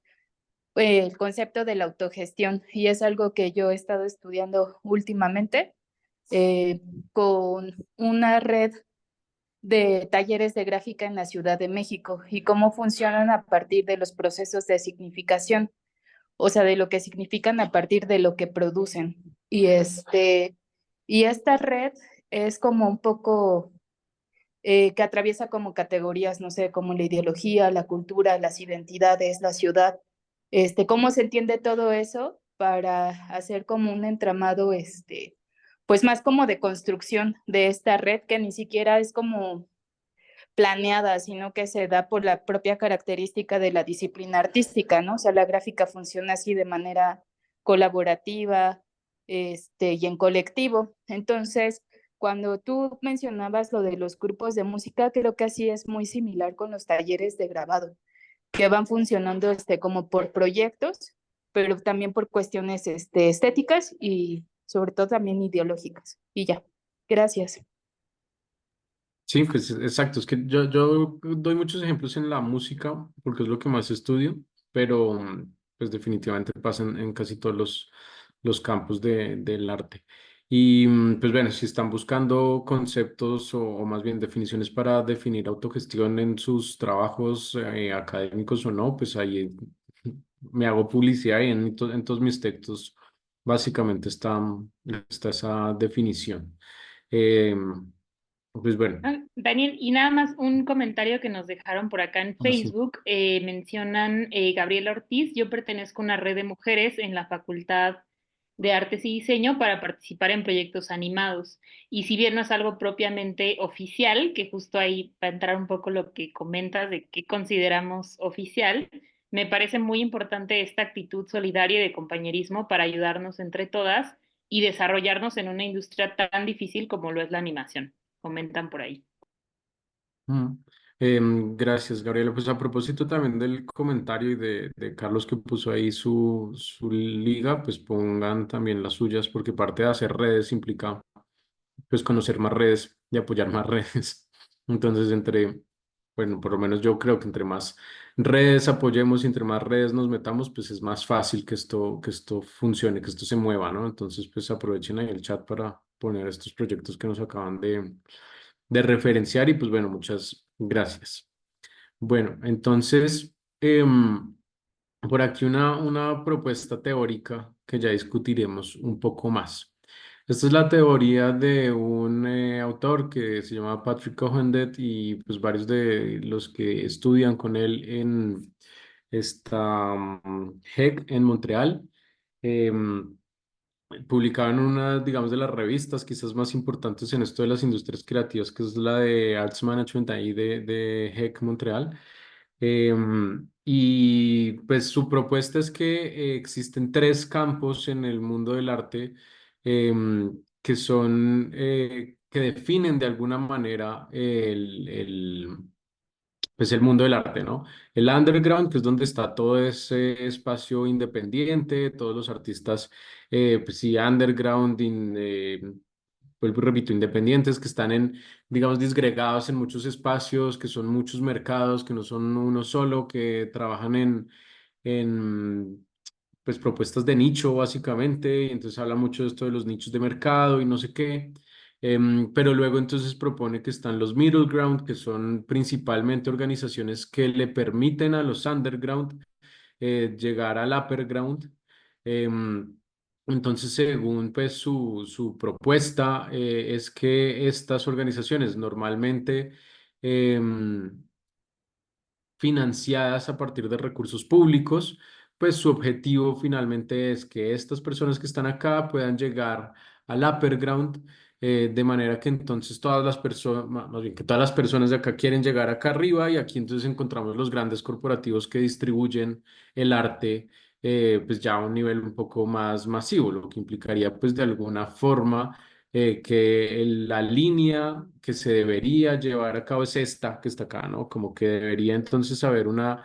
el concepto de la autogestión y es algo que yo he estado estudiando últimamente eh, con una red de talleres de gráfica en la Ciudad de México y cómo funcionan a partir de los procesos de significación, o sea, de lo que significan a partir de lo que producen. Y esta red es como un poco que atraviesa como categorías, no sé, como la ideología, la cultura, las identidades, la ciudad, cómo se entiende todo eso para hacer como un entramado, pues más como de construcción de esta red que ni siquiera es como planeada, sino que se da por la propia característica de la disciplina artística, ¿no? O sea, la gráfica funciona así de manera colaborativa, y en colectivo. Entonces, cuando tú mencionabas lo de los grupos de música, creo que así es muy similar con los talleres de grabado, que van funcionando como por proyectos, pero también por cuestiones estéticas y sobre todo también ideológicas. Y ya, gracias. Sí, pues exacto, es que yo doy muchos ejemplos en la música porque es lo que más estudio, pero pues definitivamente pasa en casi todos los campos del arte. Y pues bueno, si están buscando conceptos o más bien definiciones para definir autogestión en sus trabajos académicos o no, pues ahí me hago publicidad y en todos mis textos básicamente está esa definición. Pues bueno. Daniel, y nada más un comentario que nos dejaron por acá en Ah, sí. Facebook. Mencionan Gabriela Ortiz. Yo pertenezco a una red de mujeres en la Facultad de Artes y Diseño para participar en proyectos animados. Y si bien no es algo propiamente oficial, que justo ahí va a entrar un poco lo que comentas de qué consideramos oficial, me parece muy importante esta actitud solidaria y de compañerismo para ayudarnos entre todas y desarrollarnos en una industria tan difícil como lo es la animación. Comentan por ahí. Mm. Gracias, Gabriela. Pues a propósito también del comentario y de Carlos que puso ahí su liga, pues pongan también las suyas, porque parte de hacer redes implica pues conocer más redes y apoyar más redes. Entonces, bueno, por lo menos yo creo que entre más redes apoyemos y entre más redes nos metamos, pues es más fácil que esto funcione, que esto se mueva, ¿no? Entonces, pues aprovechen ahí el chat para poner estos proyectos que nos acaban de referenciar y pues bueno, muchas gracias. Bueno, entonces, por aquí una propuesta teórica que ya discutiremos un poco más. Esta es la teoría de un autor que se llama Patrick Cohendet y pues varios de los que estudian con él en esta HEC en Montreal. Em, Publicado en una, digamos, de las revistas quizás más importantes en esto de las industrias creativas, que es la de Arts Management ahí de HEC Montreal. Y pues su propuesta es que existen tres campos en el mundo del arte que son, que definen de alguna manera pues el mundo del arte, ¿no? El underground, que es donde está todo ese espacio independiente, todos los artistas, pues sí, underground, vuelvo y repito, independientes, que están digamos, disgregados en muchos espacios, que son muchos mercados, que no son uno solo, que trabajan en pues propuestas de nicho básicamente, y entonces habla mucho de esto de los nichos de mercado y no sé qué, pero luego entonces propone que están los middle ground, que son principalmente organizaciones que le permiten a los underground llegar al upper ground. em, entonces, según pues su propuesta, es que estas organizaciones normalmente em, financiadas a partir de recursos públicos, pues su objetivo finalmente es que estas personas que están acá puedan llegar al upper ground, de manera que entonces todas las personas, más bien que todas las personas de acá quieren llegar acá arriba, y aquí entonces encontramos los grandes corporativos que distribuyen el arte, pues ya a un nivel un poco más masivo, lo que implicaría pues de alguna forma que la línea que se debería llevar a cabo es esta que está acá, ¿no? Como que debería entonces haber una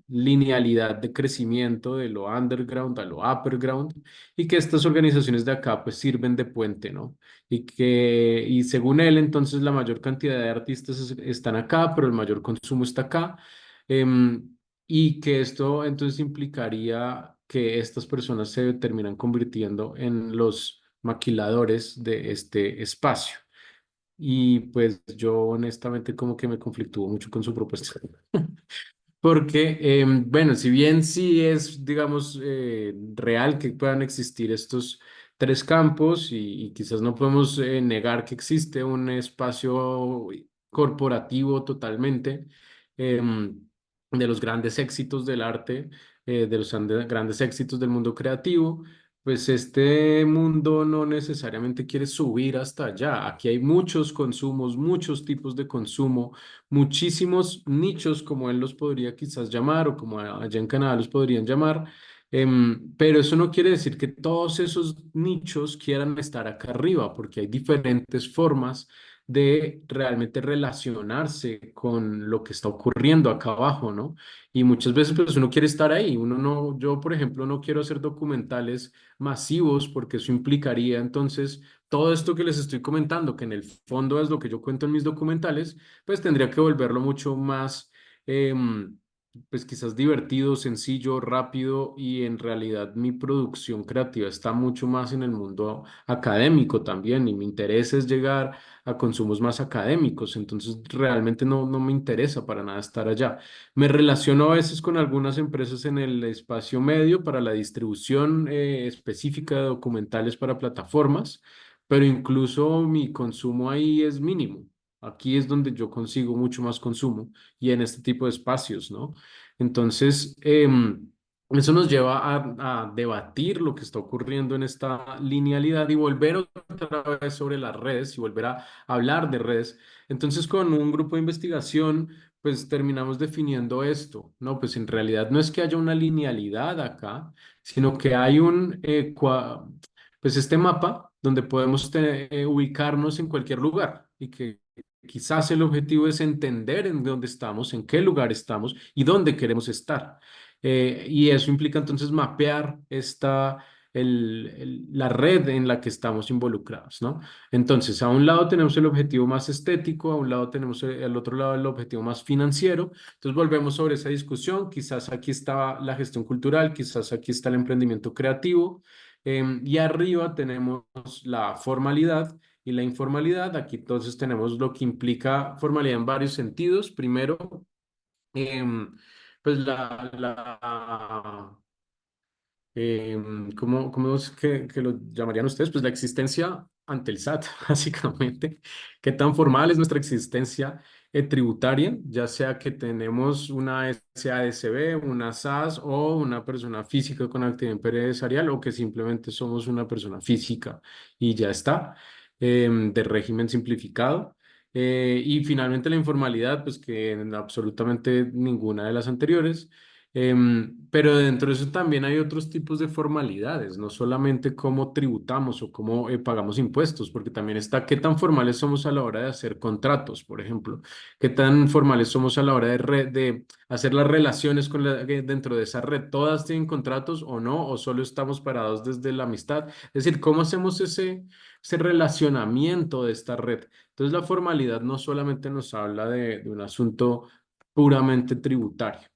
linealidad de crecimiento de lo underground a lo upperground, y que estas organizaciones de acá pues sirven de puente, ¿no? Y según él entonces la mayor cantidad de artistas están acá, pero el mayor consumo está acá. Y que esto entonces implicaría que estas personas se terminan convirtiendo en los maquiladores de este espacio. Y pues yo honestamente como que me conflictúo mucho con su propuesta. Porque, bueno, si bien sí es, digamos, real que puedan existir estos tres campos, y quizás no podemos negar que existe un espacio corporativo totalmente, de los grandes éxitos del arte, de los grandes éxitos del mundo creativo, pues este mundo no necesariamente quiere subir hasta allá. Aquí hay muchos consumos, muchos tipos de consumo, muchísimos nichos, como él los podría quizás llamar, o como allá en Canadá los podrían llamar, pero eso no quiere decir que todos esos nichos quieran estar acá arriba, porque hay diferentes formas de realmente relacionarse con lo que está ocurriendo acá abajo, ¿no? Y muchas veces pues uno quiere estar ahí, uno no, yo por ejemplo no quiero hacer documentales masivos, porque eso implicaría entonces todo esto que les estoy comentando, que en el fondo es lo que yo cuento en mis documentales, pues tendría que volverlo mucho más, pues quizás divertido, sencillo, rápido, y en realidad mi producción creativa está mucho más en el mundo académico también, y mi interés es llegar a consumos más académicos, entonces realmente no me interesa para nada estar allá. Me relaciono a veces con algunas empresas en el espacio medio para la distribución específica de documentales para plataformas, pero incluso mi consumo ahí es mínimo. Aquí es donde yo consigo mucho más consumo, y en este tipo de espacios, ¿no? Entonces, eso nos lleva a debatir lo que está ocurriendo en esta linealidad, y volver otra vez sobre las redes, y volver a hablar de redes. Entonces, con un grupo de investigación, pues terminamos definiendo esto, ¿no? Pues en realidad no es que haya una linealidad acá, sino que hay pues este mapa donde podemos ubicarnos en cualquier lugar, y que quizás el objetivo es entender en dónde estamos, en qué lugar estamos y dónde queremos estar. Y eso implica entonces mapear la red en la que estamos involucrados, ¿no? Entonces, a un lado tenemos el objetivo más estético, a un lado tenemos al otro lado el objetivo más financiero. Entonces, volvemos sobre esa discusión. Quizás aquí está la gestión cultural, quizás aquí está el emprendimiento creativo, y arriba tenemos la formalidad y la informalidad. Aquí entonces tenemos lo que implica formalidad en varios sentidos. Primero, pues ¿cómo es que lo llamarían ustedes? Pues la existencia ante el SAT, básicamente. ¿Qué tan formal es nuestra existencia tributaria? Ya sea que tenemos una SADCB, una SAS, o una persona física con actividad empresarial, o que simplemente somos una persona física y ya está, de régimen simplificado. Y finalmente la informalidad, pues que en absolutamente ninguna de las anteriores. Pero dentro de eso también hay otros tipos de formalidades, no solamente cómo tributamos o cómo pagamos impuestos, porque también está qué tan formales somos a la hora de hacer contratos, por ejemplo, qué tan formales somos a la hora de hacer las relaciones dentro de esa red. ¿Todas tienen contratos o no? ¿O solo estamos parados desde la amistad? Es decir, ¿cómo hacemos ese relacionamiento de esta red? Entonces, la formalidad no solamente nos habla de un asunto puramente tributario.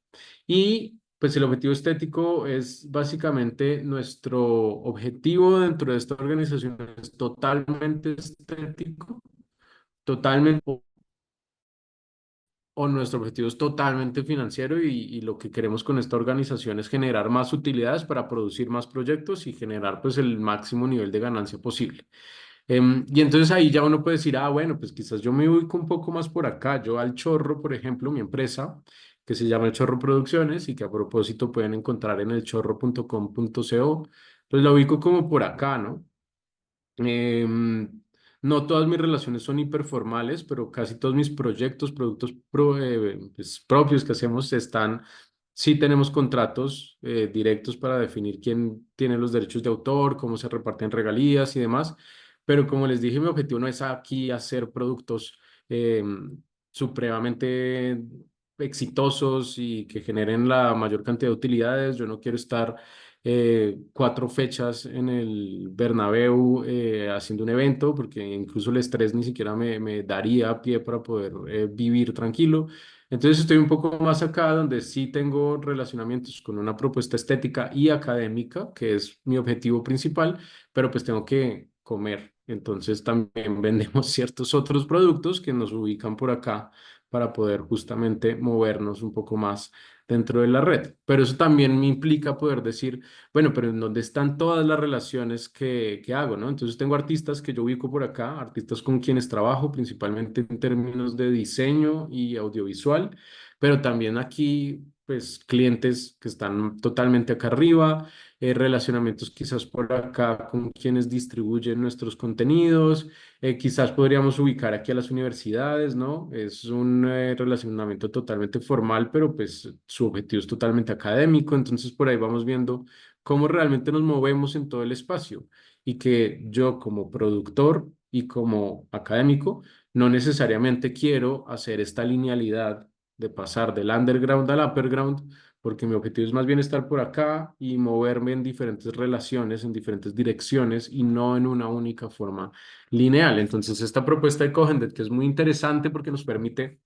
Y pues el objetivo estético es básicamente nuestro objetivo dentro de esta organización, es totalmente estético, totalmente, o nuestro objetivo es totalmente financiero, y lo que queremos con esta organización es generar más utilidades para producir más proyectos y generar pues el máximo nivel de ganancia posible. Y entonces ahí ya uno puede decir, ah, bueno, pues quizás yo me ubico un poco más por acá. Yo al Chorro, por ejemplo, mi empresa, que se llama El Chorro Producciones y que a propósito pueden encontrar en elchorro.com.co, pues la ubico como por acá, ¿no? Em, no todas mis relaciones son hiperformales, pero casi todos mis proyectos, productos pues, propios que hacemos sí tenemos contratos directos para definir quién tiene los derechos de autor, cómo se reparten regalías y demás. Pero como les dije, mi objetivo no es aquí hacer productos supremamente exitosos y que generen la mayor cantidad de utilidades. Yo no quiero estar 4 fechas en el Bernabéu haciendo un evento, porque incluso el estrés ni siquiera me daría pie para poder vivir tranquilo. Entonces estoy un poco más acá donde sí tengo relacionamientos con una propuesta estética y académica, que es mi objetivo principal, pero pues tengo que comer. Entonces también vendemos ciertos otros productos que nos ubican por acá para poder justamente movernos un poco más dentro de la red. Pero eso también me implica poder decir, bueno, pero ¿en dónde están todas las relaciones que hago, ¿no? Entonces tengo artistas que yo ubico por acá, artistas con quienes trabajo, principalmente en términos de diseño y audiovisual, pero también aquí, pues, clientes que están totalmente acá arriba, relacionamientos quizás por acá con quienes distribuyen nuestros contenidos, quizás podríamos ubicar aquí a las universidades, ¿no? Es un relacionamiento totalmente formal, pero pues su objetivo es totalmente académico, entonces por ahí vamos viendo cómo realmente nos movemos en todo el espacio y que yo como productor y como académico no necesariamente quiero hacer esta linealidad de pasar del underground al upperground, porque mi objetivo es más bien estar por acá y moverme en diferentes relaciones, en diferentes direcciones y no en una única forma lineal. Entonces, esta propuesta de Cogendet, que es muy interesante porque nos permite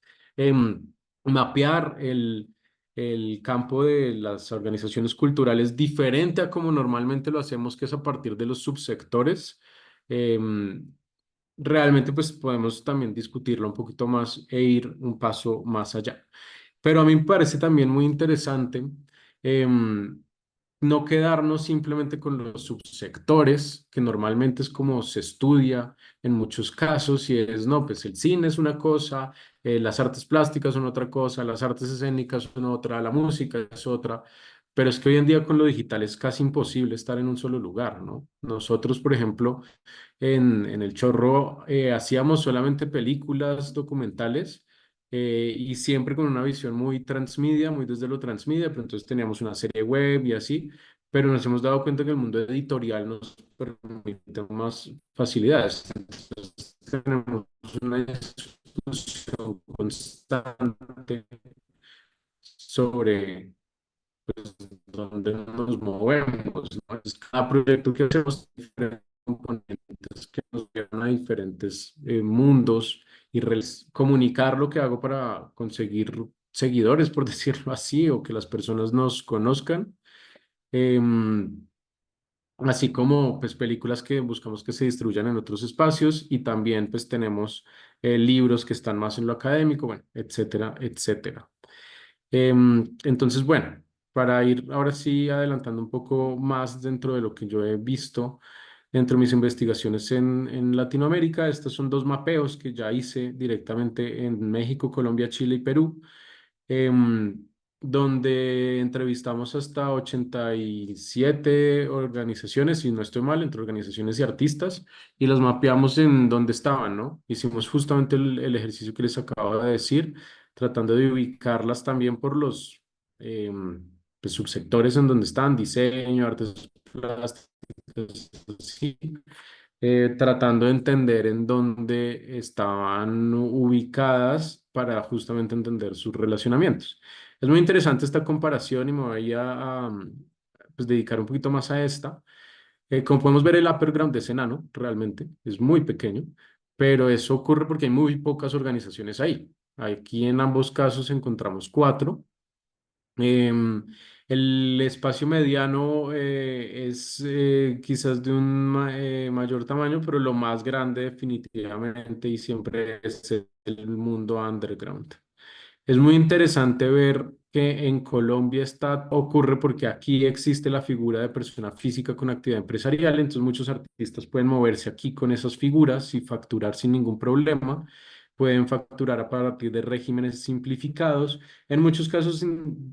mapear el campo de las organizaciones culturales diferente a como normalmente lo hacemos, que es a partir de los subsectores. em, Realmente pues podemos también discutirlo un poquito más e ir un paso más allá. Pero a mí me parece también muy interesante em, no quedarnos simplemente con los subsectores, que normalmente es como se estudia en muchos casos, y es, no, pues el cine es una cosa, las artes plásticas son otra cosa, las artes escénicas son otra, la música es otra, pero es que hoy en día con lo digital es casi imposible estar en un solo lugar, ¿no? Nosotros, por ejemplo, en El Chorro hacíamos solamente películas documentales y siempre con una visión muy transmedia, muy desde lo transmedia, pero entonces teníamos una serie web y así, pero nos hemos dado cuenta que el mundo editorial nos permite más facilidades. Entonces tenemos una discusión constante sobre dónde nos movemos, ¿no? Es cada proyecto que hacemos diferentes componentes que nos llevan a diferentes mundos y comunicar lo que hago para conseguir seguidores, por decirlo así, o que las personas nos conozcan. Em, Así como pues películas que buscamos que se distribuyan en otros espacios y también pues tenemos libros que están más en lo académico, bueno, etcétera, etcétera. Entonces, bueno, para ir ahora sí adelantando un poco más dentro de lo que yo he visto dentro de mis investigaciones en Latinoamérica, estos son 2 mapeos que ya hice directamente en México, Colombia, Chile y Perú, em, donde entrevistamos hasta 87 organizaciones, si no estoy mal, entre organizaciones y artistas, y los mapeamos en donde estaban, ¿no? Hicimos justamente el ejercicio que les acabo de decir, tratando de ubicarlas también por los pues, subsectores en donde están, diseño, artes plásticas, sí, tratando de entender en dónde estaban ubicadas para justamente entender sus relacionamientos. Es muy interesante esta comparación y me voy pues, dedicar un poquito más a esta. Como podemos ver, el upper ground es enano, realmente, es muy pequeño, pero eso ocurre porque hay muy pocas organizaciones ahí. Aquí en ambos casos encontramos 4. Em, el espacio mediano es quizás de un mayor tamaño, pero lo más grande definitivamente y siempre es el mundo underground. Es muy interesante ver que en Colombia ocurre porque aquí existe la figura de persona física con actividad empresarial, entonces muchos artistas pueden moverse aquí con esas figuras y facturar sin ningún problema, pueden facturar a partir de regímenes simplificados, en muchos casos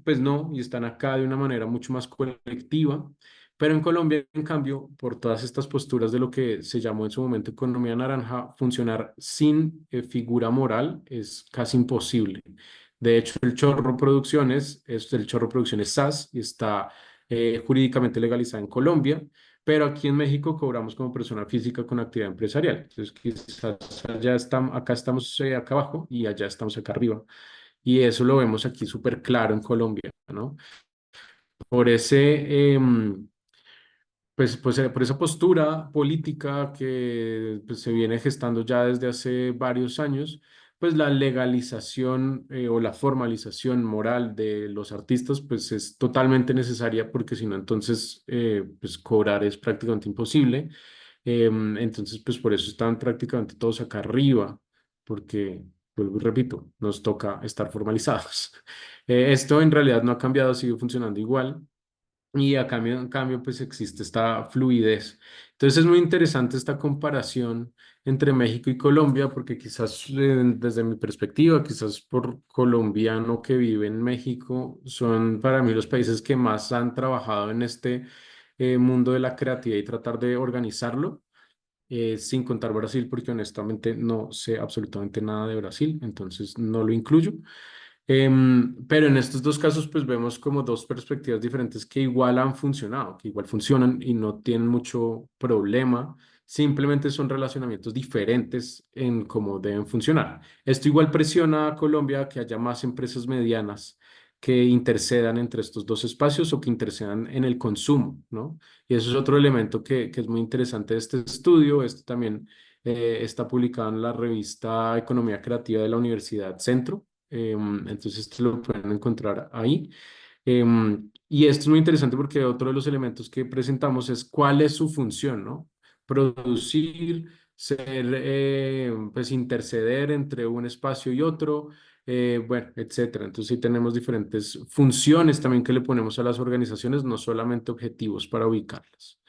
pues no, y están acá de una manera mucho más colectiva. Pero en Colombia, en cambio, por todas estas posturas de lo que se llamó en su momento economía naranja, funcionar sin figura moral es casi imposible. De hecho, el Chorro Producciones SAS y está jurídicamente legalizada en Colombia, pero aquí en México cobramos como persona física con actividad empresarial. Entonces, quizás acá estamos acá abajo y allá estamos acá arriba. Y eso lo vemos aquí súper claro en Colombia, ¿no? Por por esa postura política que pues, se viene gestando ya desde hace varios años, pues la legalización o la formalización moral de los artistas pues es totalmente necesaria porque si no entonces pues cobrar es prácticamente imposible. Entonces pues por eso están prácticamente todos acá arriba, porque vuelvo y repito, nos toca estar formalizados. Esto en realidad no ha cambiado, sigue funcionando igual. Y en cambio, pues existe esta fluidez. Entonces es muy interesante esta comparación entre México y Colombia, porque quizás desde mi perspectiva, quizás por colombiano que vive en México, son para mí los países que más han trabajado en este mundo de la creatividad y tratar de organizarlo, sin contar Brasil, porque honestamente no sé absolutamente nada de Brasil, entonces no lo incluyo. Pero en estos dos casos, pues vemos como dos perspectivas diferentes que igual han funcionado, que igual funcionan y no tienen mucho problema, simplemente son relacionamientos diferentes en cómo deben funcionar. Esto igual presiona a Colombia a que haya más empresas medianas que intercedan entre estos dos espacios o que intercedan en el consumo, ¿no? Y eso es otro elemento que es muy interesante de este estudio. Esto también está publicado en la revista Economía Creativa de la Universidad Centro. Entonces, esto lo pueden encontrar ahí. Y esto es muy interesante porque otro de los elementos que presentamos es cuál es su función, ¿no? Producir, pues interceder entre un espacio y otro, bueno, etcétera. Entonces, sí tenemos diferentes funciones también que le ponemos a las organizaciones, no solamente objetivos para ubicarlas.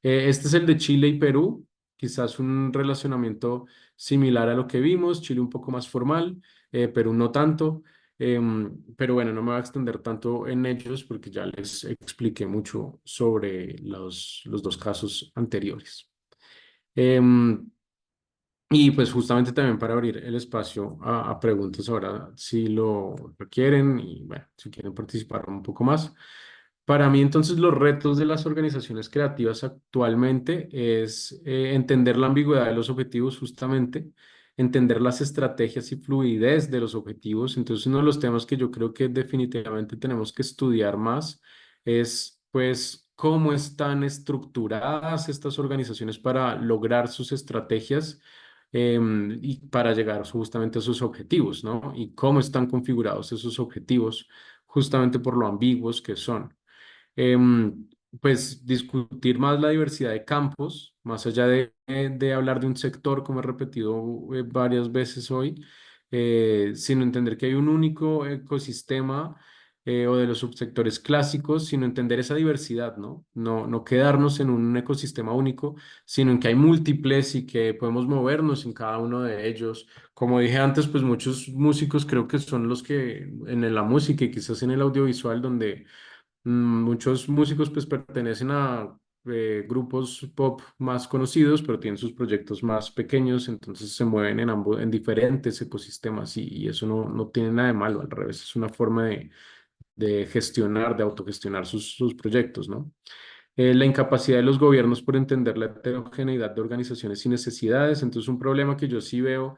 Este es el de Chile y Perú, quizás un relacionamiento similar a lo que vimos, Chile un poco más formal, Perú no tanto, pero bueno, no me voy a extender tanto en ellos porque ya les expliqué mucho sobre los dos casos anteriores. Em, y pues justamente también para abrir el espacio a preguntas ahora si lo requieren y bueno, si quieren participar un poco más. Para mí entonces los retos de las organizaciones creativas actualmente es entender la ambigüedad de los objetivos justamente, entender las estrategias y fluidez de los objetivos. Entonces uno de los temas que yo creo que definitivamente tenemos que estudiar más es pues cómo están estructuradas estas organizaciones para lograr sus estrategias y para llegar justamente a sus objetivos, ¿no? Y cómo están configurados esos objetivos justamente por lo ambiguos que son. Em, pues discutir más la diversidad de campos, más allá de hablar de un sector, como he repetido varias veces hoy, sino entender que hay un único ecosistema o de los subsectores clásicos, sino entender esa diversidad, ¿no? No quedarnos en un ecosistema único, sino en que hay múltiples y que podemos movernos en cada uno de ellos. Como dije antes, pues muchos músicos creo que son los que en la música y quizás en el audiovisual donde muchos músicos pues pertenecen a grupos pop más conocidos, pero tienen sus proyectos más pequeños, entonces se mueven en diferentes ecosistemas y eso no tiene nada de malo, al revés, es una forma de gestionar, de autogestionar sus proyectos, ¿no? La incapacidad de los gobiernos por entender la heterogeneidad de organizaciones y necesidades, entonces un problema que yo sí veo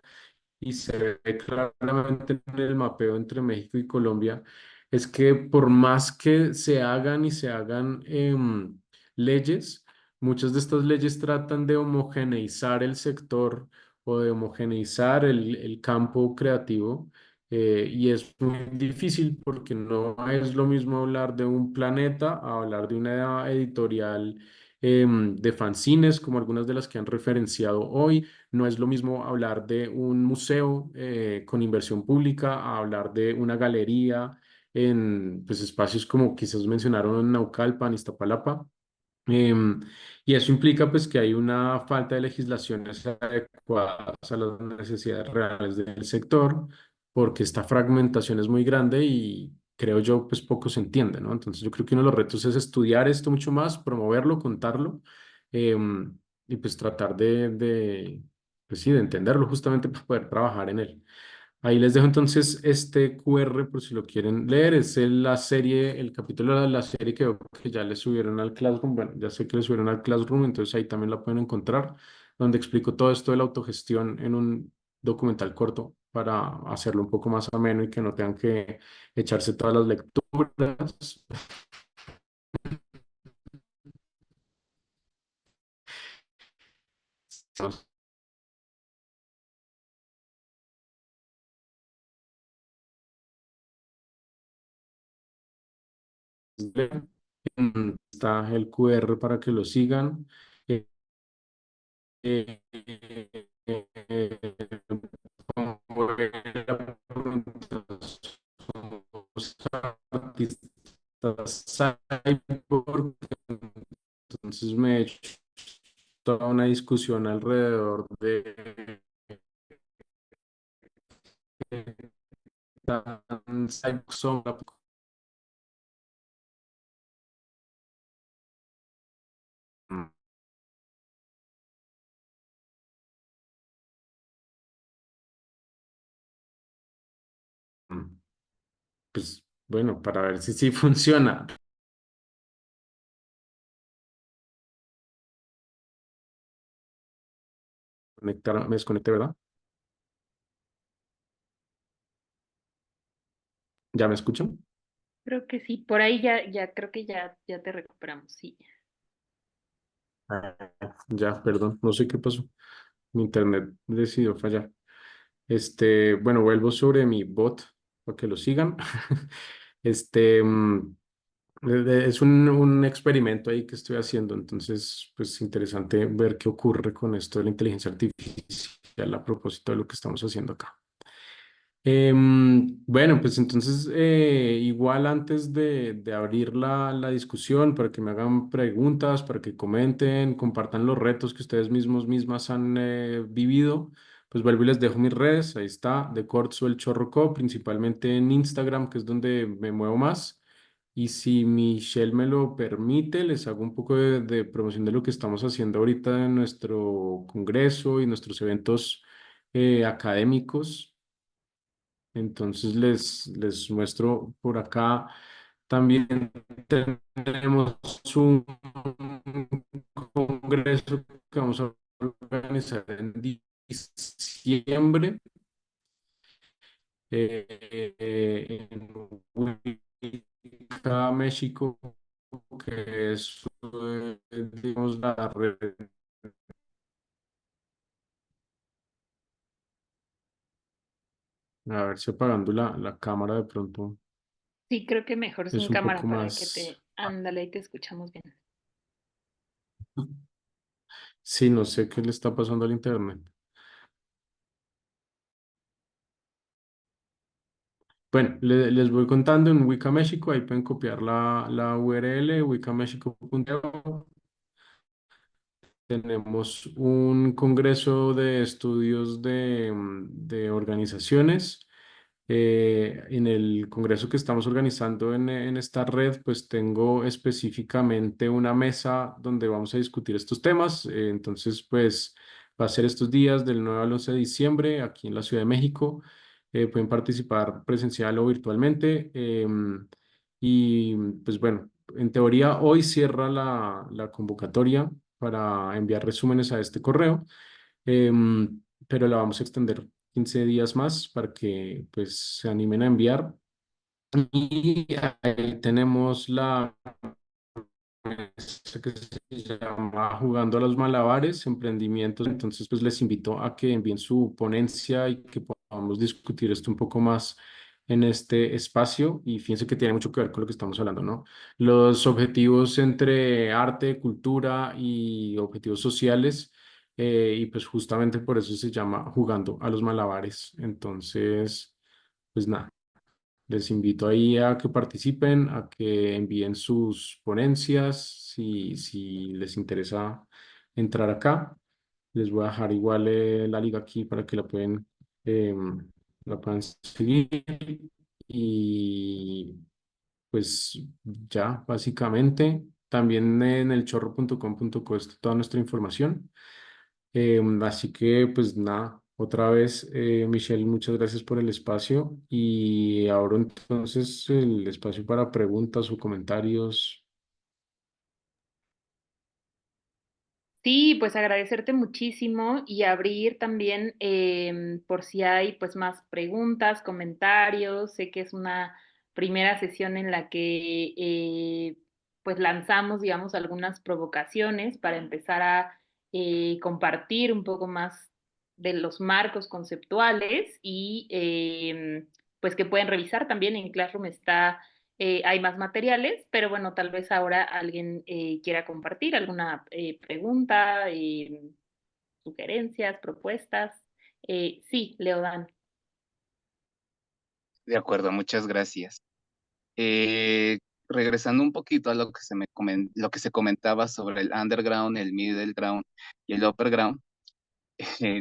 y se ve claramente en el mapeo entre México y Colombia, es que por más que se hagan y se hagan leyes, muchas de estas leyes tratan de homogeneizar el sector o de homogeneizar el campo creativo. Y es muy difícil porque no es lo mismo hablar de un planeta a hablar de una editorial de fanzines, como algunas de las que han referenciado hoy. No es lo mismo hablar de un museo con inversión pública a hablar de una galería en pues, espacios como quizás mencionaron Naucalpan, Iztapalapa. Y eso implica pues que hay una falta de legislaciones adecuadas a las necesidades reales del sector, porque esta fragmentación es muy grande y creo yo pues poco se entiende, ¿no? Entonces yo creo que uno de los retos es estudiar esto mucho más, promoverlo, contarlo, y pues tratar pues sí, de entenderlo justamente para poder trabajar en él. Ahí les dejo entonces este QR por si lo quieren leer. La serie, el capítulo de la serie que veo que ya le subieron al Classroom. Bueno, ya sé que le subieron al Classroom, entonces ahí también la pueden encontrar, donde explico todo esto de la autogestión en un documental corto para hacerlo un poco más ameno y que no tengan que echarse todas las lecturas. Está el QR para que lo sigan. Eh, eh, como era somos artistas cyborg, entonces me he hecho toda una discusión alrededor de tan cyborg son. Pues bueno, para ver si sí funciona. Me desconecté, ¿verdad? ¿Ya me escuchan? Creo que sí, por ahí ya creo que ya te recuperamos, sí. Ah, ya, perdón, no sé qué pasó. Mi internet decidió fallar. Bueno, vuelvo sobre mi bot para que lo sigan. Este, es un experimento ahí que estoy haciendo, entonces, pues interesante ver qué ocurre con esto de la inteligencia artificial a propósito de lo que estamos haciendo acá. Bueno, pues entonces, igual antes de abrir la discusión, para que me hagan preguntas, para que comenten, compartan los retos que ustedes mismas han vivido, pues vuelvo y les dejo mis redes. Ahí está, de Cortzo el Chorro Co, principalmente en Instagram, que es donde me muevo más. Y si Michelle me lo permite, les hago un poco de promoción de lo que estamos haciendo ahorita en nuestro congreso y nuestros eventos académicos. Entonces les muestro por acá. También tenemos un congreso que vamos a organizar en diciembre en Wicca, México, que es, digamos, la red. A ver si apagando la cámara de pronto Sí, creo que mejor sin es un cámara poco para que más. ándale y te escuchamos bien. Sí, no sé qué le está pasando al internet. Bueno, les voy contando en Wicca México, ahí pueden copiar la URL, wiccamexico.eu. Tenemos un congreso de estudios de organizaciones. En el congreso que estamos organizando en esta red, pues tengo específicamente una mesa donde vamos a discutir estos temas. Entonces, pues va a ser estos días del 9 al 11 de diciembre aquí en la Ciudad de México. Pueden participar presencial o virtualmente. Y pues bueno, en teoría hoy cierra la convocatoria para enviar resúmenes a este correo, pero la vamos a extender 15 días más para que pues se animen a enviar. Y ahí tenemos la mesa que se llama Jugando a los Malabares, Emprendimientos. Entonces, pues les invito a que envíen su ponencia y que podamos discutir esto un poco más en este espacio. Y fíjense que tiene mucho que ver con lo que estamos hablando, ¿no? Los objetivos entre arte, cultura y objetivos sociales. Y pues justamente por eso se llama Jugando a los Malabares. Entonces, pues nada. les invito ahí a que participen, a que envíen sus ponencias, si les interesa entrar acá. Les voy a dejar igual la liga aquí para que la puedan seguir. Y pues ya, básicamente, también en elchorro.com.co está toda nuestra información. Así que pues nada, otra vez, Michelle, muchas gracias por el espacio y ahora entonces el espacio para preguntas o comentarios. Sí, pues agradecerte muchísimo y abrir también por si hay pues más preguntas, comentarios. Sé que es una primera sesión en la que pues lanzamos, digamos, algunas provocaciones para empezar a compartir un poco más de los marcos conceptuales y pues que pueden revisar también en Classroom está hay más materiales, pero bueno, tal vez ahora alguien quiera compartir alguna pregunta, sugerencias, propuestas. Sí, Leodan. De acuerdo, muchas gracias. Eh, Regresando un poquito a lo que lo que se comentaba sobre el underground, el middle ground y el upper ground,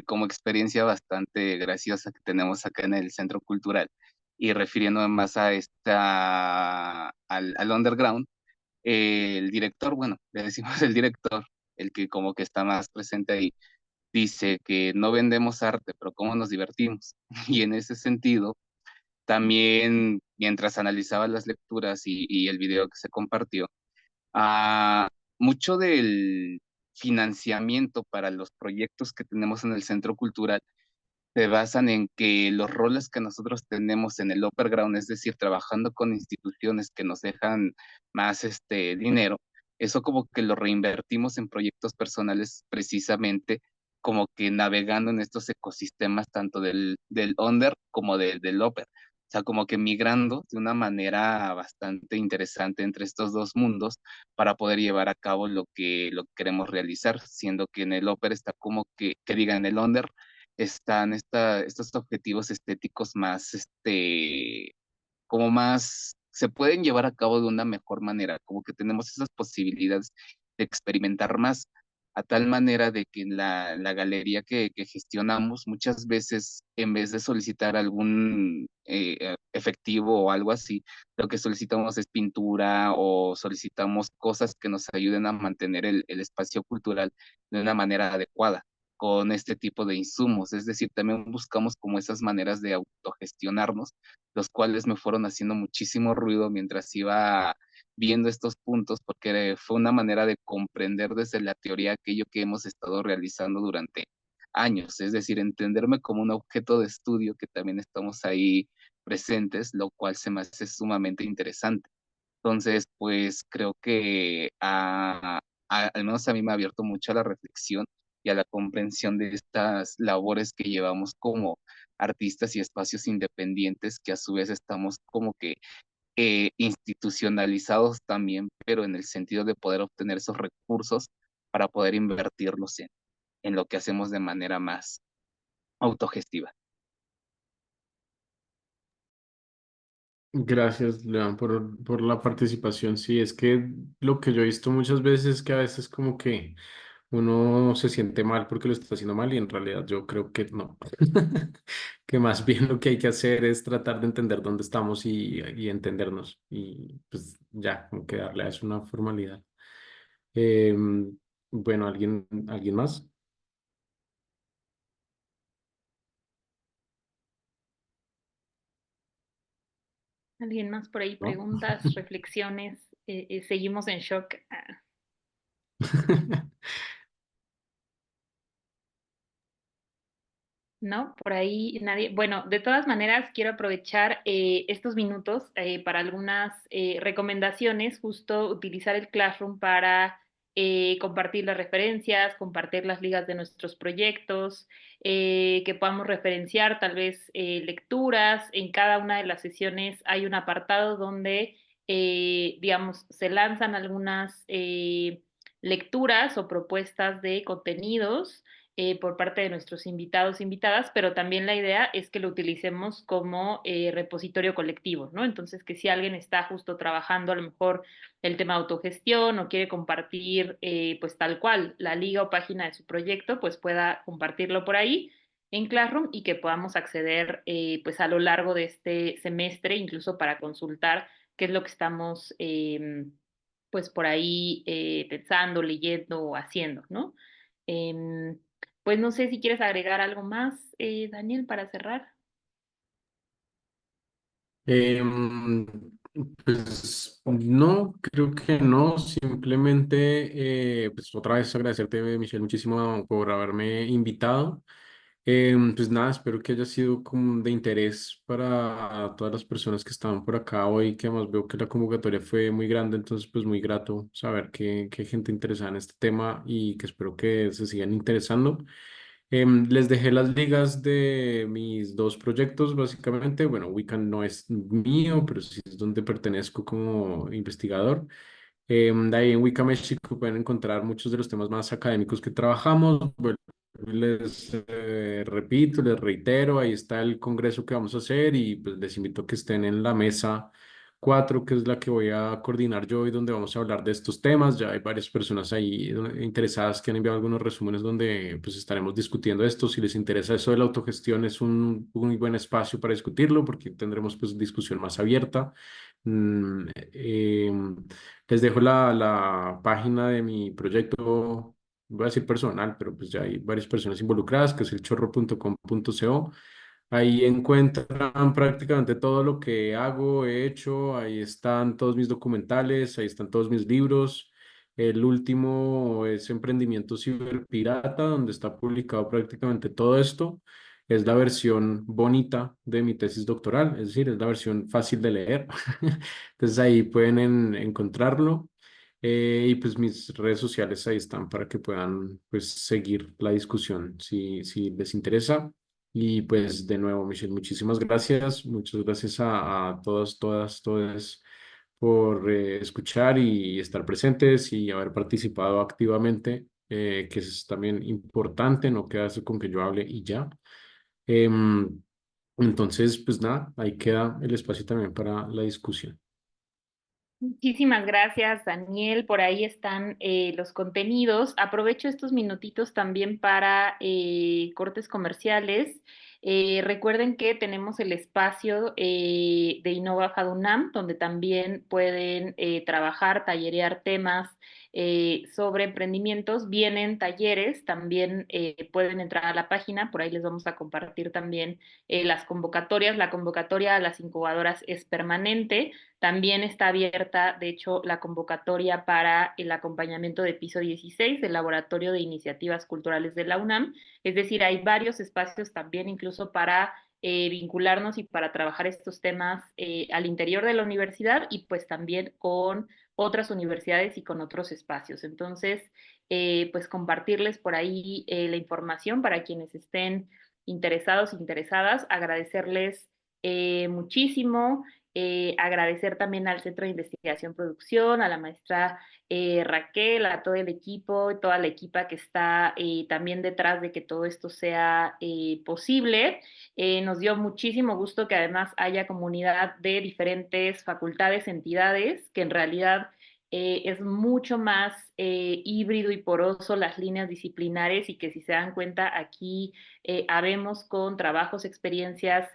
como experiencia bastante graciosa que tenemos acá en el Centro Cultural y refiriéndome más a al underground, el director, bueno, le decimos el director, el que como que está más presente ahí, dice que no vendemos arte, pero cómo nos divertimos. Y en ese sentido, también mientras analizaba las lecturas y el video que se compartió, ah, mucho del financiamiento para los proyectos que tenemos en el Centro Cultural se basan en que los roles que nosotros tenemos en el upper ground, es decir, trabajando con instituciones que nos dejan más dinero, eso como que lo reinvertimos en proyectos personales precisamente como que navegando en estos ecosistemas tanto del under como del upper. O sea, como que migrando de una manera bastante interesante entre estos dos mundos para poder llevar a cabo lo que queremos realizar, siendo que en el upper está como que diga en el under están estos objetivos estéticos más, como más, se pueden llevar a cabo de una mejor manera, como que tenemos esas posibilidades de experimentar más, a tal manera de que en la galería que gestionamos, muchas veces, en vez de solicitar algún efectivo o algo así, lo que solicitamos es pintura o solicitamos cosas que nos ayuden a mantener el espacio cultural de una manera adecuada con este tipo de insumos. Es decir, también buscamos como esas maneras de autogestionarnos, los cuales me fueron haciendo muchísimo ruido mientras iba viendo estos puntos, porque fue una manera de comprender desde la teoría aquello que hemos estado realizando durante años, es decir, entenderme como un objeto de estudio que también estamos ahí presentes, lo cual se me hace sumamente interesante. Entonces, pues creo que al menos a mí me ha abierto mucho a la reflexión y a la comprensión de estas labores que llevamos como artistas y espacios independientes que a su vez estamos como que institucionalizados también, pero en el sentido de poder obtener esos recursos para poder invertirlos en lo que hacemos de manera más autogestiva. Gracias, León, por la participación. Sí, es que lo que yo he visto muchas veces es que a veces como que uno se siente mal porque lo está haciendo mal y en realidad yo creo que no. Que más bien lo que hay que hacer es tratar de entender dónde estamos y entendernos y pues ya, como que darle a eso una formalidad. Em, bueno, ¿alguien más? ¿Alguien más por ahí? ¿No? Preguntas, reflexiones. Seguimos en shock. ¿No? Por ahí nadie. Bueno, de todas maneras, quiero aprovechar estos minutos para algunas recomendaciones, justo utilizar el Classroom para compartir las referencias, compartir las ligas de nuestros proyectos, que podamos referenciar tal vez lecturas. En cada una de las sesiones hay un apartado donde, digamos, se lanzan algunas lecturas o propuestas de contenidos por parte de nuestros invitados e invitadas, pero también la idea es que lo utilicemos como repositorio colectivo, ¿no? Entonces, que si alguien está justo trabajando a lo mejor el tema de autogestión o quiere compartir pues tal cual la liga o página de su proyecto, pues pueda compartirlo por ahí en Classroom y que podamos acceder pues a lo largo de este semestre, incluso para consultar qué es lo que estamos pues por ahí pensando, leyendo o haciendo, ¿no? Em, pues no sé si quieres agregar algo más, Daniel, para cerrar. Em, pues no, creo que no, simplemente pues otra vez agradecerte, Michelle, muchísimo por haberme invitado. Pues nada, espero que haya sido como de interés para todas las personas que estaban por acá hoy, que además veo que la convocatoria fue muy grande, entonces pues muy grato saber que hay gente interesada en este tema y que espero que se sigan interesando. Les dejé las ligas de mis dos proyectos, básicamente. Bueno, Wiccan no es mío, pero sí es donde pertenezco como investigador. De ahí en Wicca México pueden encontrar muchos de los temas más académicos que trabajamos. Bueno, les repito, les reitero, ahí está el congreso que vamos a hacer y pues les invito a que estén en la mesa 4, que es la que voy a coordinar yo y donde vamos a hablar de estos temas. Ya hay varias personas ahí interesadas que han enviado algunos resúmenes donde pues estaremos discutiendo esto. Si les interesa eso de la autogestión, es un muy buen espacio para discutirlo porque tendremos pues discusión más abierta. Mm, Les dejo la página de mi proyecto, voy a decir personal, pero pues ya hay varias personas involucradas, que es elchorro.com.co. Ahí encuentran prácticamente todo lo que hago, he hecho, ahí están todos mis documentales, ahí están todos mis libros. El último es Emprendimiento Ciberpirata, donde está publicado prácticamente todo esto. Es la versión bonita de mi tesis doctoral, es decir, es la versión fácil de leer. Entonces ahí pueden encontrarlo. Y pues mis redes sociales ahí están para que puedan pues seguir la discusión si les interesa. Y pues de nuevo, Michelle, muchísimas gracias. Muchas gracias a todas, todas, todas por escuchar y estar presentes y haber participado activamente, que es también importante, no quedarse con que yo hable y ya. Em, entonces, pues nada, ahí queda el espacio también para la discusión. Muchísimas gracias, Daniel. Por ahí están los contenidos. Aprovecho estos minutitos también para cortes comerciales. Recuerden que tenemos el espacio de Innova FADUNAM, donde también pueden trabajar, tallerear temas sobre emprendimientos. Vienen talleres, también pueden entrar a la página, por ahí les vamos a compartir también las convocatorias. La convocatoria a las incubadoras es permanente. También está abierta, de hecho, la convocatoria para el acompañamiento de piso 16 del Laboratorio de Iniciativas Culturales de la UNAM. Es decir, hay varios espacios también incluso para vincularnos y para trabajar estos temas al interior de la universidad y pues también con otras universidades y con otros espacios. Entonces, pues compartirles por ahí la información para quienes estén interesados, interesadas, agradecerles muchísimo. Agradecer también al Centro de Investigación Producción, a la maestra Raquel, a todo el equipo y toda la equipa que está también detrás de que todo esto sea posible. Nos dio muchísimo gusto que además haya comunidad de diferentes facultades, entidades, que en realidad es mucho más híbrido y poroso las líneas disciplinares y que si se dan cuenta aquí habemos con trabajos, experiencias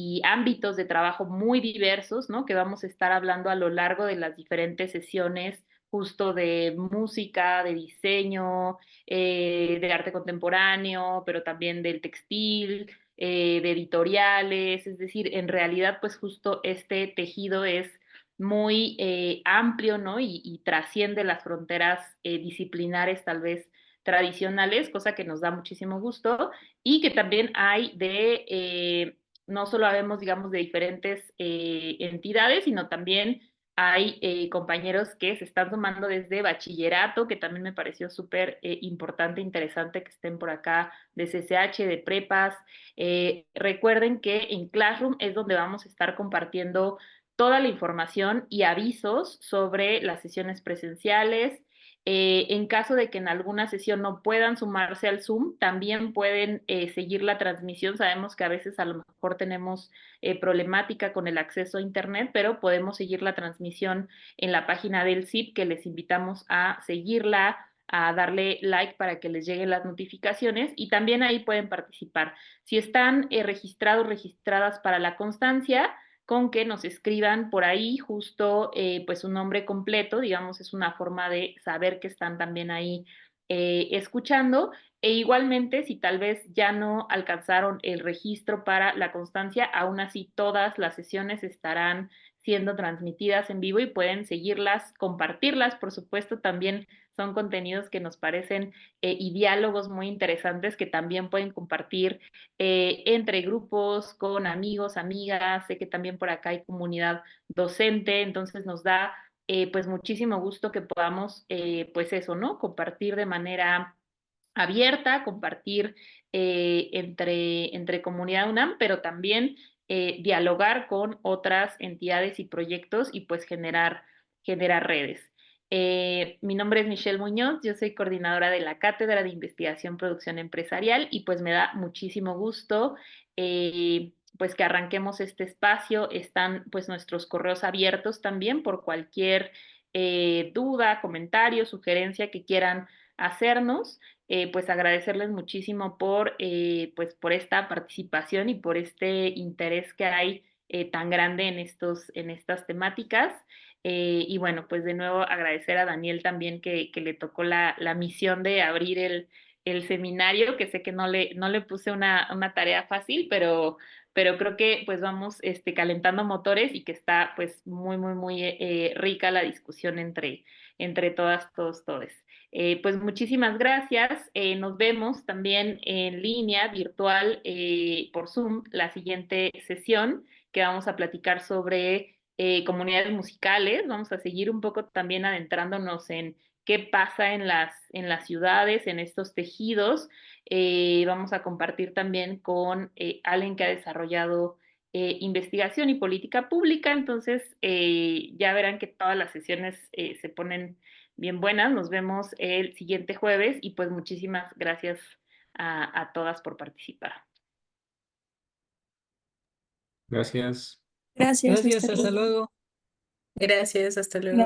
y ámbitos de trabajo muy diversos, ¿no? Que vamos a estar hablando a lo largo de las diferentes sesiones justo de música, de diseño, de arte contemporáneo, pero también del textil, de editoriales, es decir, en realidad pues justo este tejido es muy amplio, ¿no? Y trasciende las fronteras disciplinares tal vez tradicionales, cosa que nos da muchísimo gusto, y que también hay no solo habemos, digamos, de diferentes entidades, sino también hay compañeros que se están sumando desde bachillerato, que también me pareció súper importante, interesante que estén por acá, de CCH, de prepas. Recuerden que en Classroom es donde vamos a estar compartiendo toda la información y avisos sobre las sesiones presenciales, En caso de que en alguna sesión no puedan sumarse al Zoom, también pueden seguir la transmisión. Sabemos que a veces a lo mejor tenemos problemática con el acceso a Internet, pero podemos seguir la transmisión en la página del CIP, que les invitamos a seguirla, a darle like para que les lleguen las notificaciones, y también ahí pueden participar. Si están registrados, registradas para la constancia, con que nos escriban por ahí justo pues su nombre completo, digamos, es una forma de saber que están también ahí escuchando. E igualmente, si tal vez ya no alcanzaron el registro para la constancia, aún así todas las sesiones estarán siendo transmitidas en vivo y pueden seguirlas, compartirlas, por supuesto, también son contenidos que nos parecen y diálogos muy interesantes que también pueden compartir entre grupos, con amigos, amigas. Sé que también por acá hay comunidad docente, entonces nos da pues muchísimo gusto que podamos pues eso, ¿no? Compartir de manera abierta, compartir entre comunidad UNAM, pero también dialogar con otras entidades y proyectos y pues generar redes. Mi nombre es Michelle Muñoz, yo soy coordinadora de la Cátedra de Investigación Producción Empresarial y pues me da muchísimo gusto pues que arranquemos este espacio. Están pues nuestros correos abiertos también por cualquier duda, comentario, sugerencia que quieran hacernos. Pues agradecerles muchísimo pues por esta participación y por este interés que hay tan grande en estas temáticas. Y bueno, pues de nuevo agradecer a Daniel también que le tocó la misión de abrir el seminario, que sé que no le puse una tarea fácil, pero creo que pues vamos calentando motores y que está pues muy rica la discusión entre todas, todos. Pues muchísimas gracias. Nos vemos también en línea, virtual, por Zoom, la siguiente sesión que vamos a platicar sobre comunidades musicales. Vamos a seguir un poco también adentrándonos en qué pasa en las ciudades, en estos tejidos. Vamos a compartir también con alguien que ha desarrollado investigación y política pública. Entonces, ya verán que todas las sesiones se ponen bien buenas. Nos vemos el siguiente jueves y pues muchísimas gracias a todas por participar. Gracias. Gracias, Gracias, hasta hasta luego. luego. Gracias, hasta luego.